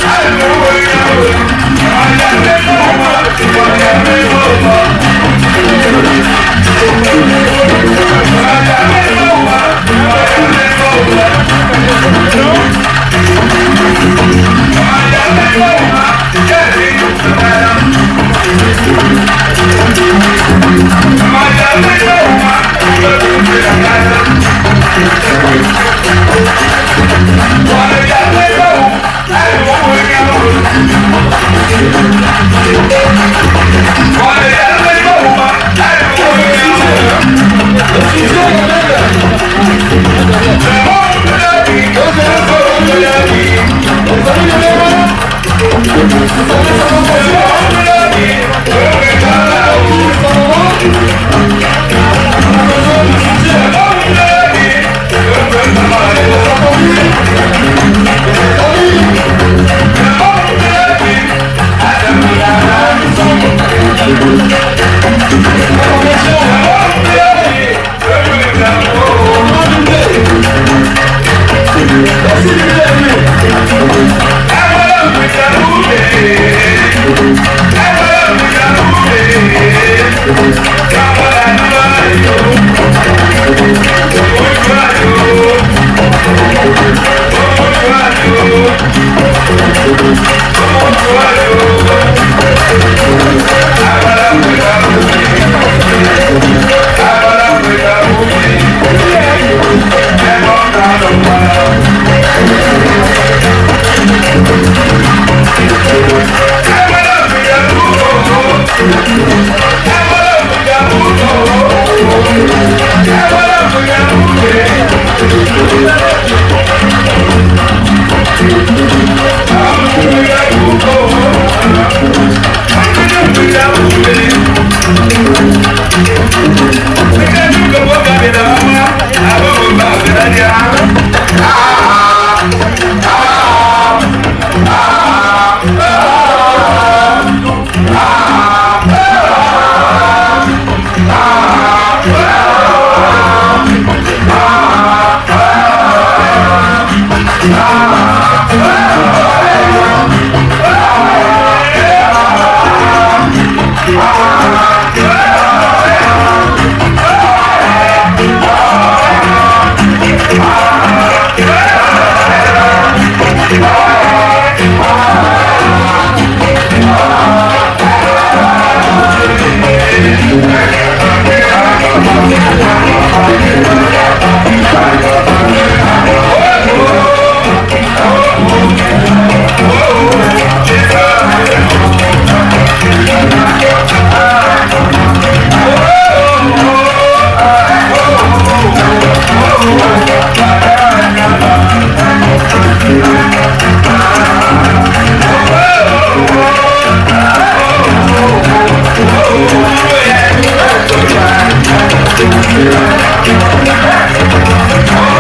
[SPEAKER 11] I
[SPEAKER 10] Oh,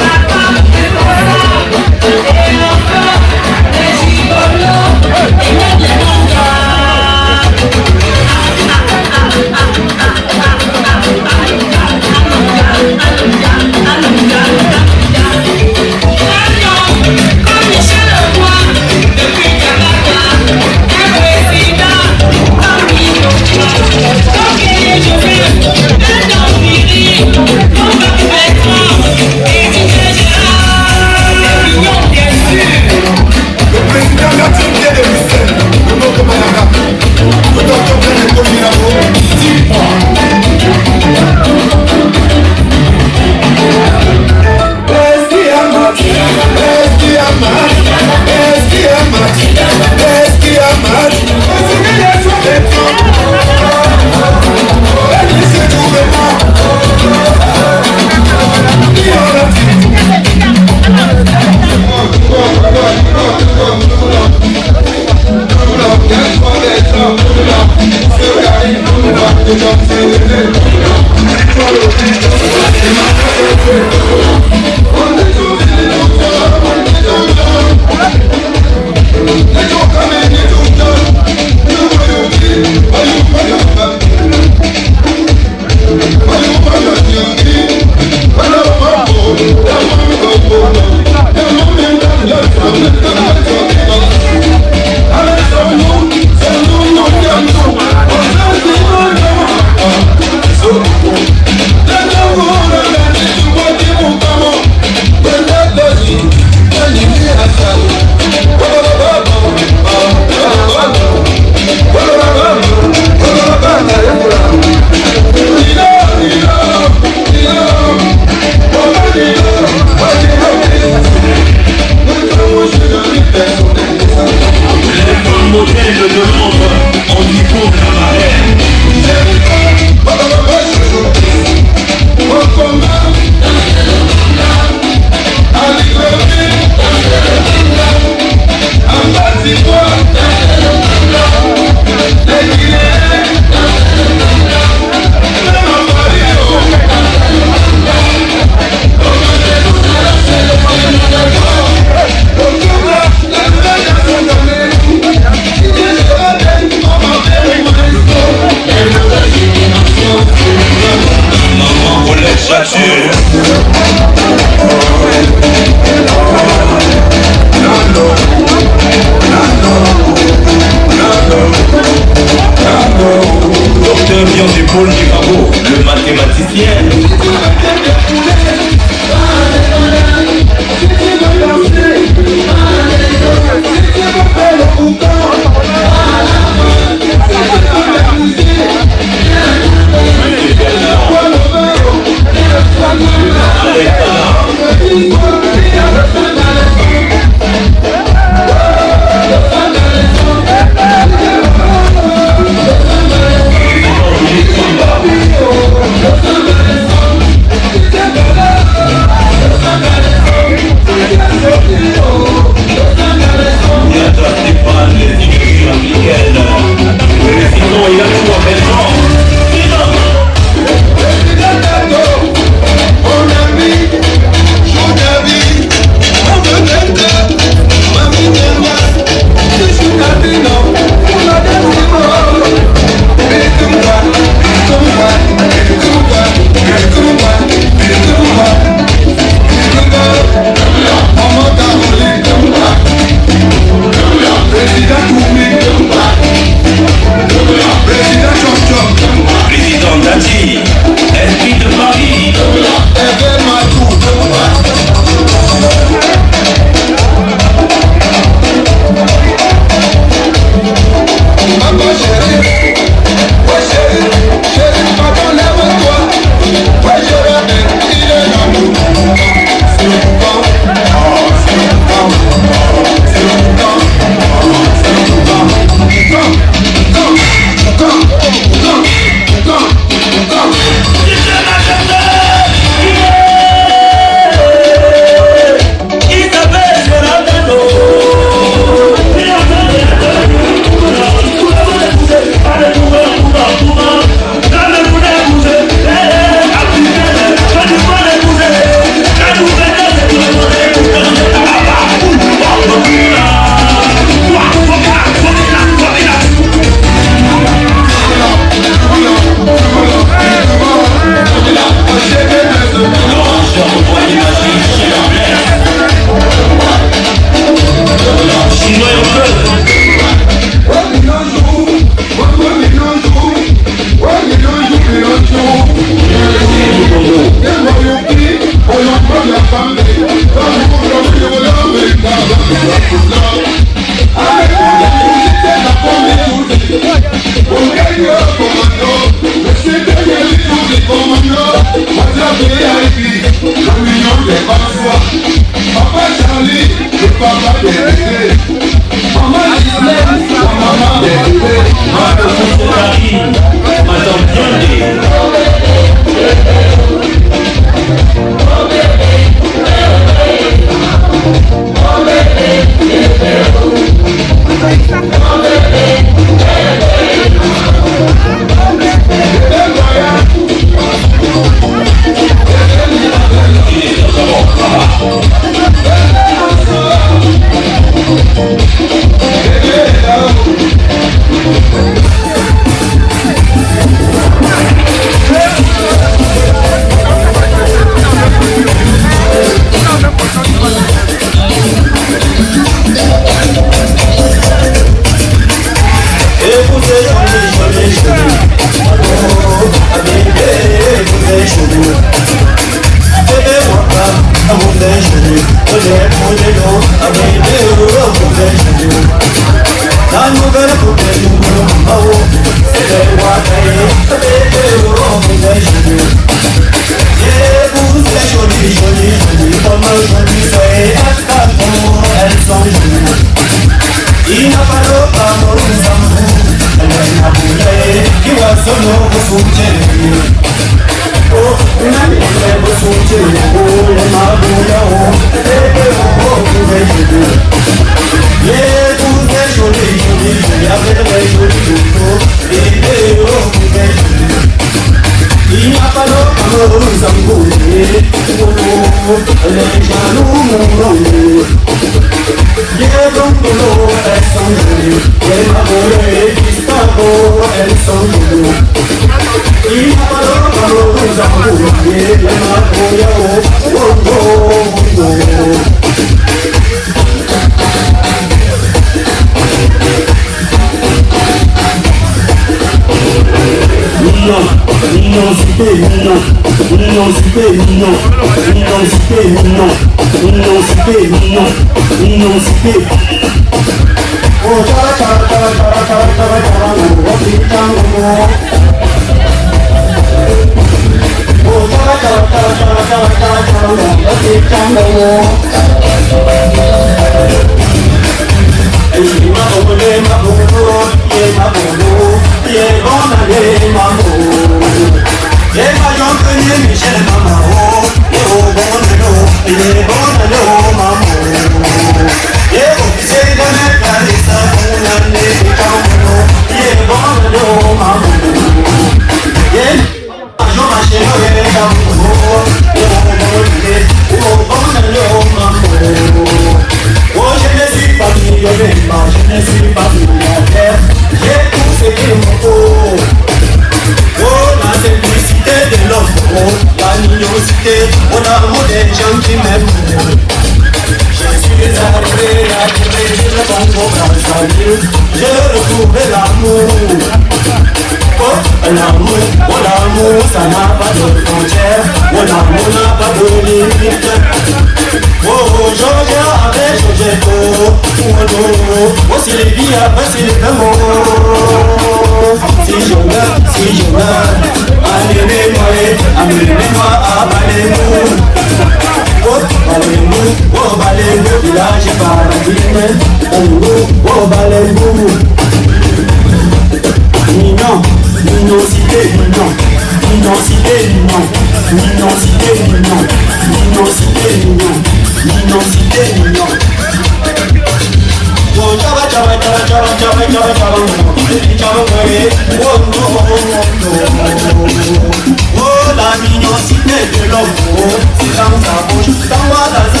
[SPEAKER 10] Papa,
[SPEAKER 11] Papa Charlie, le papa de bébé. Maman Gisèle, la maman de bébé. Madame Diondé.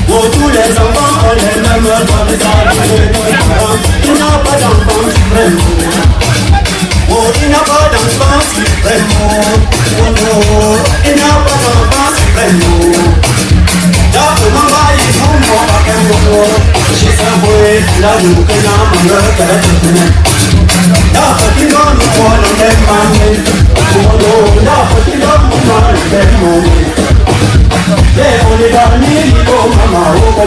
[SPEAKER 12] Tous les enfants ont les mêmes droits de il n'y a pas d'enfant suprême. Oh, il n'y a pas d'enfant suprême. Oh non, il n'y a pas d'enfant suprême. D'après mon mari, mon papa, j'ai savoué la joue que n'a pas le cœur. D'après qui va nous voir dans les mains. Oh non, d'après qui va nous voir dans les mains. On est dans l'île, oh maman, oh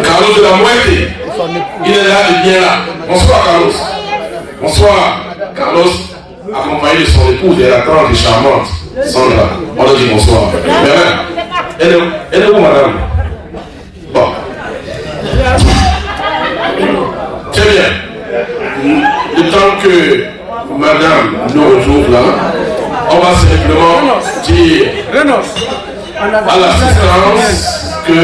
[SPEAKER 2] Carlos de la Muerte, il est là, il est là. Bonsoir Carlos. Bonsoir Carlos, accompagné de son épouse, de la tante charmante, Sandra. On leur dit bonsoir. Elle est où madame? Bon. Très bien. Le temps que madame nous retrouve là, on va simplement dire à l'assistance que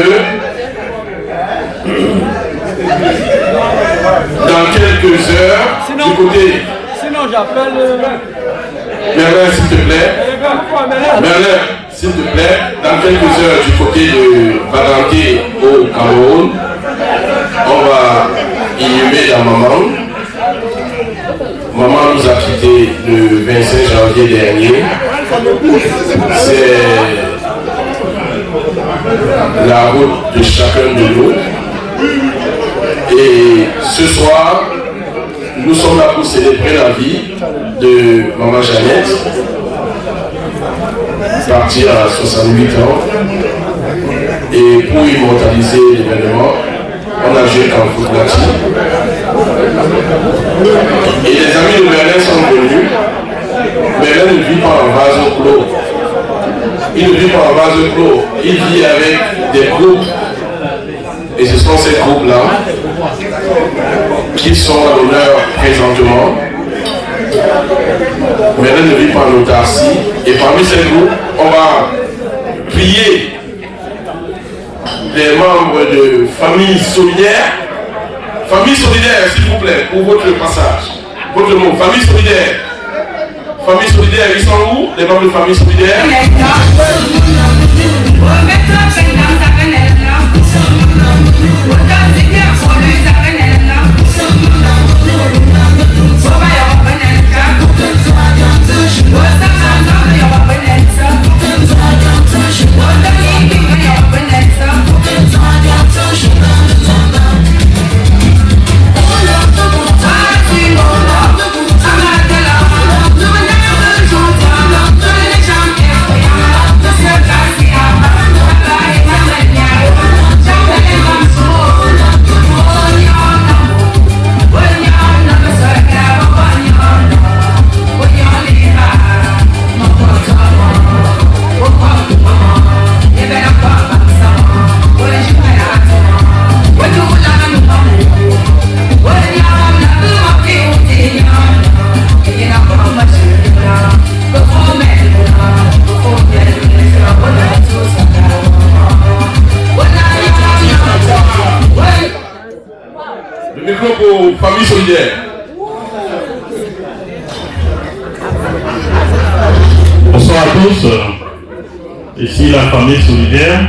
[SPEAKER 2] dans quelques heures, du côté.
[SPEAKER 7] Sinon j'appelle
[SPEAKER 2] Merlin, s'il te plaît. Merlin, s'il te plaît. Dans quelques heures, du côté de Badanké au Cameroun, on va inhumer la maman. Maman nous a quittés le 25 janvier dernier. C'est la route de chacun de nous. Et ce soir, nous sommes là pour célébrer la vie de maman Jeannette, partie à 68 ans. Et pour immortaliser l'événement, on a joué Kamfout Lati. Et les amis de Merlin sont venus. Merlin ne vit pas en vase clos. Il ne vit pas en vase clos. Il vit avec des groupes. Et ce sont ces groupes-là qui sont à l'honneur présentement. Merlin ne vit pas en autarcie. Et parmi ces groupes, on va prier les membres de Famille Solidaire. Famille Solidaire, s'il vous plaît, pour votre passage. Votre mot, Famille Solidaire. Famille Solidaire, ils sont où, les membres de Famille Solidaire? Le micro pour Famille Solidaire.
[SPEAKER 13] Bonsoir à tous. Ici la Famille Solidaire.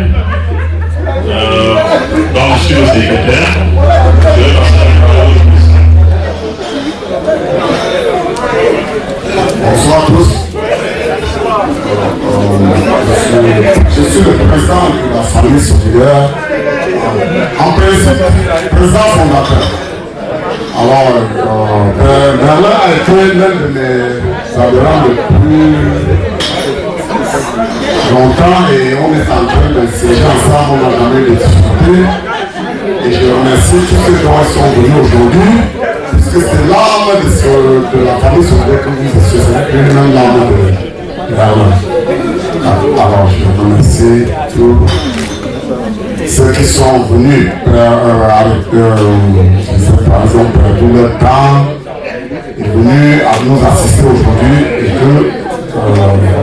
[SPEAKER 13] Donc je suis le secrétaire. Je vais passer la parole.
[SPEAKER 11] Bonsoir à tous. Je suis le président de la Famille Solidaire. En principe, président fondateur. Alors, Merlin a été l'un de mes adhérents depuis longtemps et on est en train de siéger ensemble, on a jamais de difficultés. Et je remercie tous ceux qui sont venus aujourd'hui, puisque c'est l'âme de la famille Solidaire que vous associez, même l'âme de Merlin. Alors, je remercie tous ceux qui sont venus avec, par exemple, tout le temps, est venu à nous assister aujourd'hui et que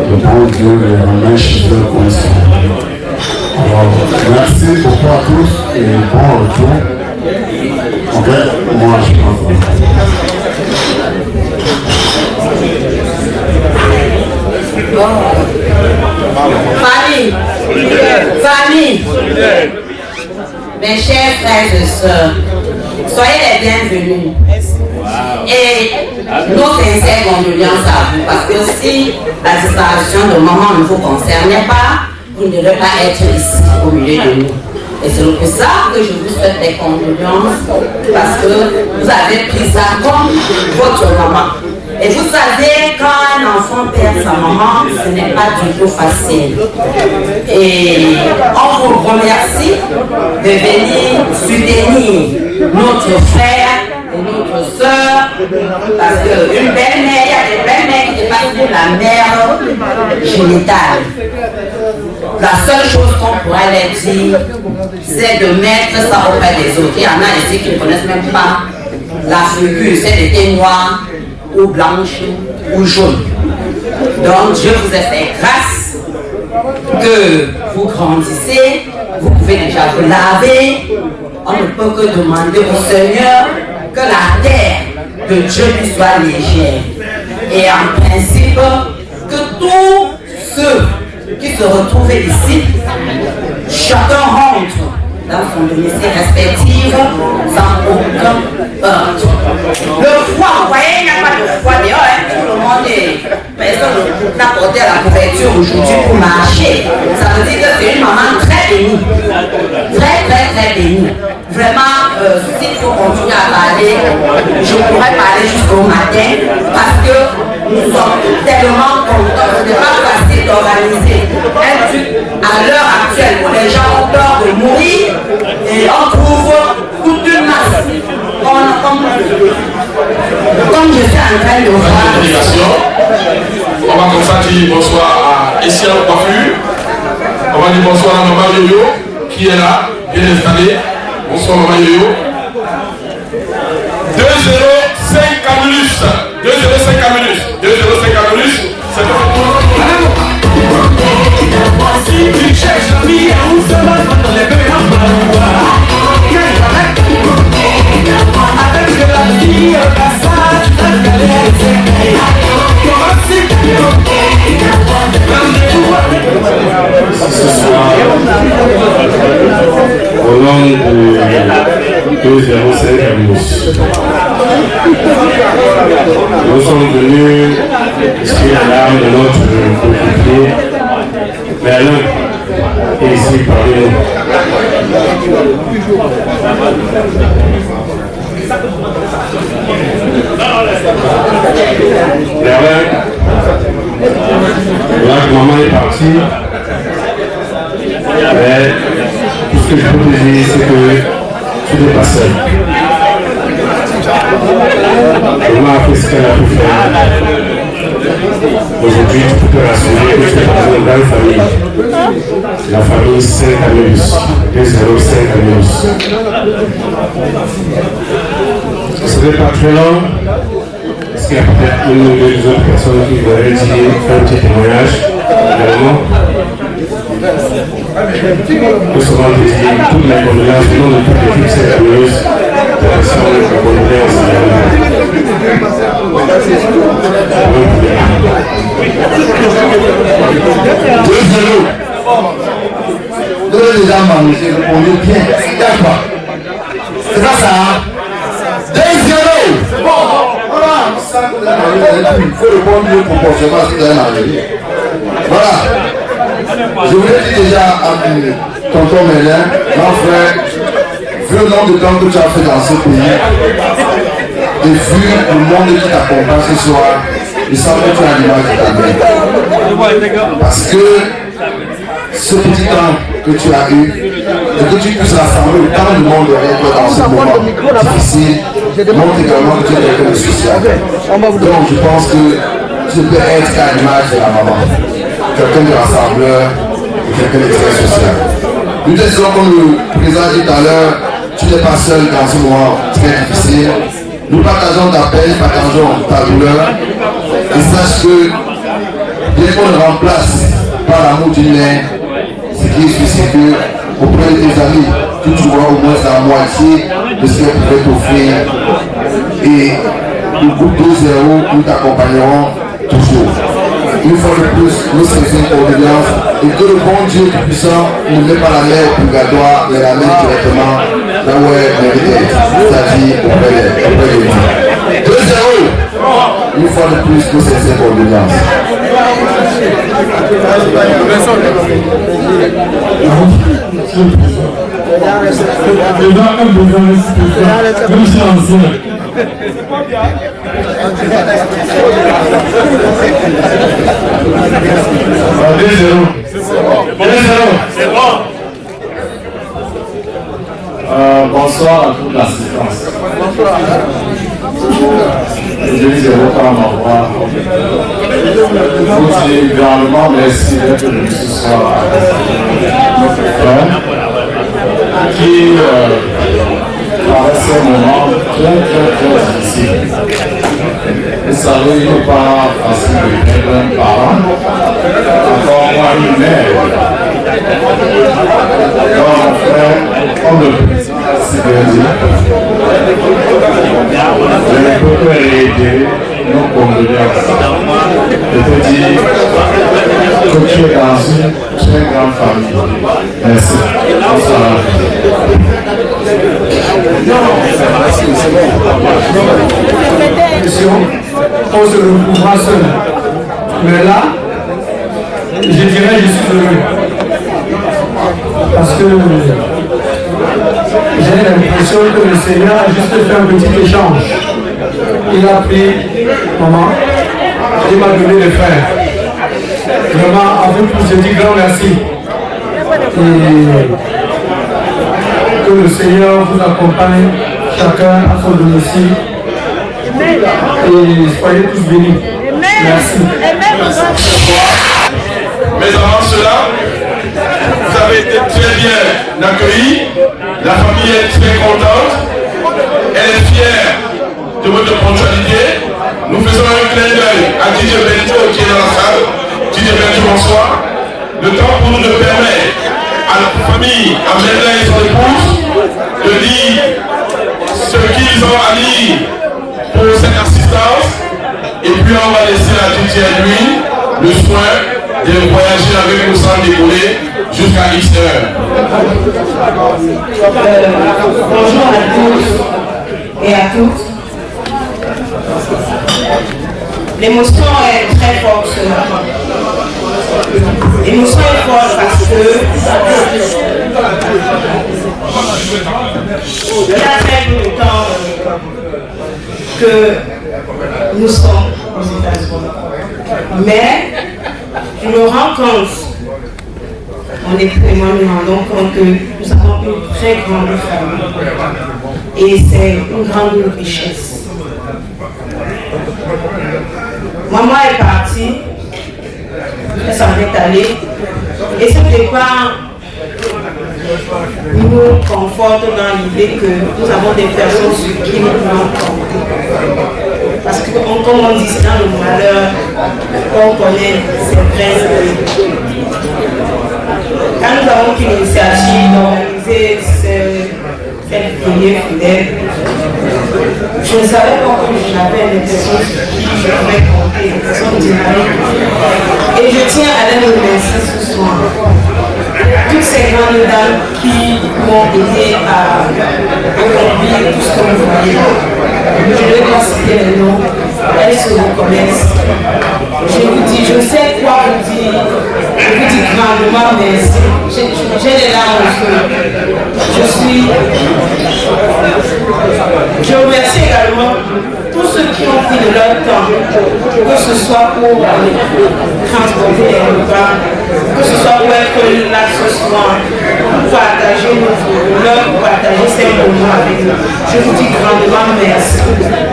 [SPEAKER 11] le bon Dieu les ramène chez eux comme ils sont. Alors, merci beaucoup à tous et bon retour. Ok, moi je pense.
[SPEAKER 14] Famille, mes chers frères et sœurs, soyez les bienvenus. Et nos sincères condoléances à vous, parce que si la disparition de maman ne vous concernait pas, vous ne devrez pas être ici au milieu de nous. Et c'est pour ça que je vous souhaite des condoléances, parce que vous avez pris ça comme votre maman. Et vous savez, quand un enfant perd sa maman, ce n'est pas du tout facile. Et on vous remercie de venir soutenir notre frère et notre soeur, parce qu'une belle-mère, il y a des belles-mères qui dépassent de la mère génitale. La seule chose qu'on pourrait leur dire, c'est de mettre ça auprès des autres. Il y en a ici qui ne connaissent même pas la figure, c'est était noire ou blanche ou jaune. Donc Dieu vous a fait grâce que vous grandissez, vous pouvez déjà vous laver. On ne peut que demander au Seigneur que la terre de Dieu lui soit légère. Et en principe, que tous ceux qui se retrouvent ici, chacun rentre dans son domicile respectif sans aucun heurte. Le froid, vous voyez, il n'y a pas de froid dehors, hein, tout le monde est. Personne n'a porté la couverture aujourd'hui pour marcher. Ça veut dire que c'est une maman très bénie. Très bénie. Vraiment, s'il faut continuer à parler, je pourrais parler jusqu'au matin parce que nous sommes tellement contents. Ce n'est pas facile d'organiser un truc à l'heure actuelle où les gens ont peur de mourir et on trouve toute une masse. Comme je suis en train de voir.
[SPEAKER 2] On va comme ça dire bonsoir à Essia Coiffure. On va dire bonsoir à Maman Yoyo qui est là, bien installée. Bonsoir Maman Yoyo. 2-0-5 Camulus. 2-0-5 Camulus. 2-0-5 Camulus. C'est tu cherches la vie à où se va dans les deux avec de la vie au passage, la galère
[SPEAKER 13] Ce soir, au nom de 205 Camulus, nous sommes venus ici à l'âme de notre coéquipier Merlin et ici parmi nous. Merlin, là que maman est partie, mais tout ce que je peux te dire, c'est que tu n'es pas seul. Maman a fait ce qu'elle a pu faire. Aujourd'hui, tu peux te rassurer que tu es dans une grande famille. La famille Saint-Camulus, 205 Camulus. Ce ne serait pas très long, parce qu'il y a peut-être une ou deux autres personnes qui voudraient dire un petit témoignage également. Nous sommes en dédier toutes les condoléances au nom de toute l'équipe Saint-Camulus, de personnes de condoléances également.
[SPEAKER 15] Deux déjà mangé, on est bien. D'accord. C'est pas ça. 2-0. C'est bon. Voilà. Il faut le bon Dieu proportionnellement à ce que vous avez mangé. Voilà. Je voulais dire déjà à tonton Mélin, mon frère, vu le nombre de temps que tu as fait dans ce pays, et vu le monde qui t'accompagne ce soir, il semble que tu as l'image de ta mère. Parce que ce petit temps que tu as eu, et que tu puisses rassembler autant de monde avec toi dans ce moment difficile, montre également que tu es quelqu'un de social. Donc je pense que tu peux être à l'image de la maman. Quelqu'un de rassembleur, quelqu'un de très social. Nous disons, comme le président a dit tout à l'heure, tu n'es pas seul dans ce moment très difficile. Nous partageons ta peine, partageons ta douleur. Et sache que, bien qu'on le remplace par l'amour d'une mère, ce qui est sûr, c'est que auprès de tes amis, tu trouveras au moins la moitié de ce qu'elle pouvait t'offrir. Et le groupe 2-0, nous t'accompagnerons toujours. Une fois de plus, nous faisons une condoléance et que le bon Dieu puissant ne met pas la mer au purgatoire, mais la met directement là où elle mérite, c'est-à-dire auprès de lui. 2-0. Une fois de plus, nous faisons une condoléance.
[SPEAKER 8] Bonsoir à toute l'assistance. Je dis autant m'avoir. Je dis également merci d'être venu ce soir à notre frère qui traverse un moment très difficile. Vous savez, il n'est pas facile de perdre un parent, encore moins une mère. Alors, mon frère, comme le président s'est dit, je ne peux que réitérer nos condoléances.
[SPEAKER 7] On se retrouvera seul. Mais là, je dirais je suis heureux. Parce que j'ai l'impression que le Seigneur a juste fait un petit échange. Il a pris maman, il m'a donné les frères. Vraiment, à vous tous, je dis grand merci. Et que le Seigneur vous accompagne, chacun à son domicile. Et soyez tous bénis. Merci.
[SPEAKER 2] Mais avant cela, vous avez été très bien accueillis. La famille est très contente. Elle est fière de votre ponctualité. Nous faisons un clin d'œil à DJ Bento qui est dans la salle. DJ Bento, bonsoir. Le temps pour nous de permettre à la famille, à Merlin et son épouse, de lire ce qu'ils ont à lire pour cette assistance. Et puis on va laisser à DJ lui le soin de voyager avec nous sans décoller jusqu'à X heures.
[SPEAKER 14] Bonjour à tous et à toutes. L'émotion est très forte. L'émotion est forte parce que il y a très peu de temps que nous sommes aux États-Unis. Mais je me rends compte, mon époux et moi nous rendons compte que nous avons une très grande famille. Et c'est une grande richesse. Maman est partie, elle s'en est allée. Et ce départ nous conforte dans l'idée que nous avons des personnes sur qui nous pouvons compter. Parce que, comme on dit, c'est dans le malheur qu'on connaît ces vrais. Quand nous avons pris l'initiative d'organiser cette prière fidèle, je ne savais pas que j'avais des personnes sur qui je pouvais compter, des personnes dynamiques. Et je tiens à les remercier ce soir. Toutes ces grandes dames qui m'ont aidé à accomplir tout ce que vous voyez. Je ne vais pas citer les noms, elles se reconnaissent. Je vous dis, je sais quoi vous dire, je vous dis grandement merci. J'ai des larmes aux yeux. Je remercie également tous ceux qui ont pris de leur temps, que ce soit pour transporter les repas, que ce soit pour être là ce soir, pour partager nos douleurs, pour partager ces moments avec nous. Je vous dis grandement merci.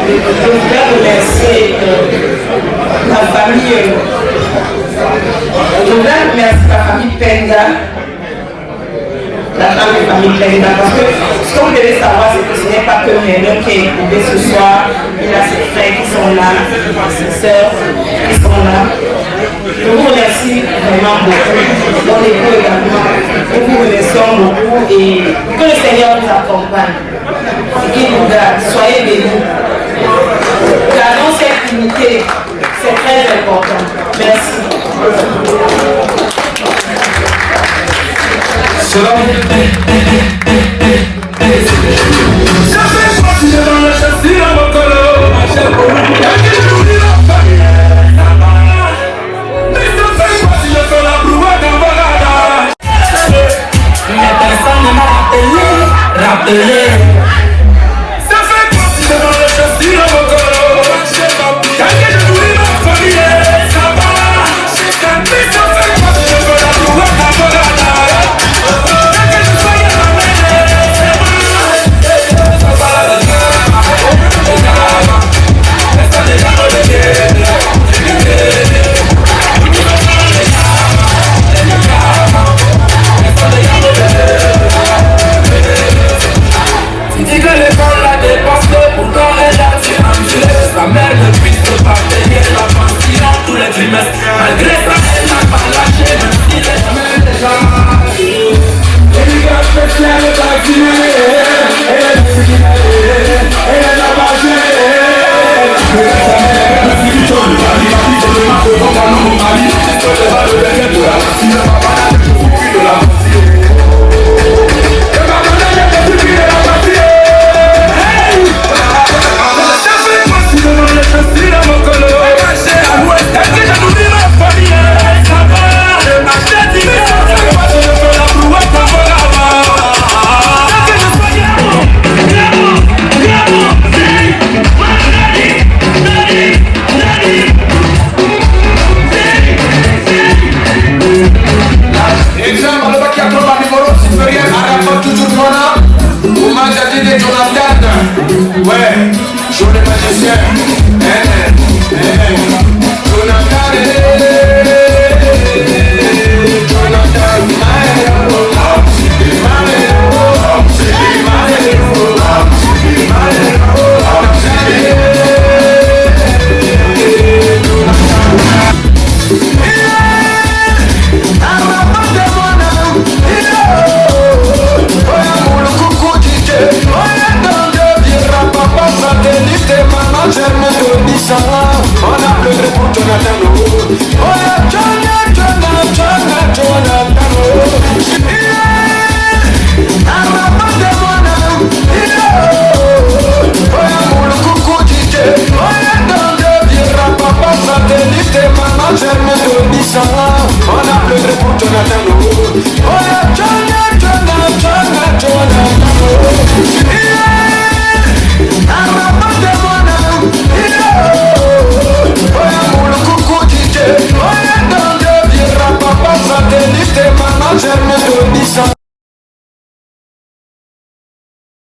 [SPEAKER 14] Je voudrais remercier la famille. Je voudrais remercier la famille Penda. La famille Penda, parce que ce que vous devez savoir, c'est que ce n'est pas que Merlin qui est éprouvé ce soir. Il a ses frères qui sont là, ses sœurs qui sont là. Je vous remercie vraiment beaucoup. Mon époux également. Nous vous remercions beaucoup et que le Seigneur vous accompagne et qu'il vous garde. Soyez bénis. Gardons cette unité. C'est très important. Merci.
[SPEAKER 16] Ouais, jour des magiciens.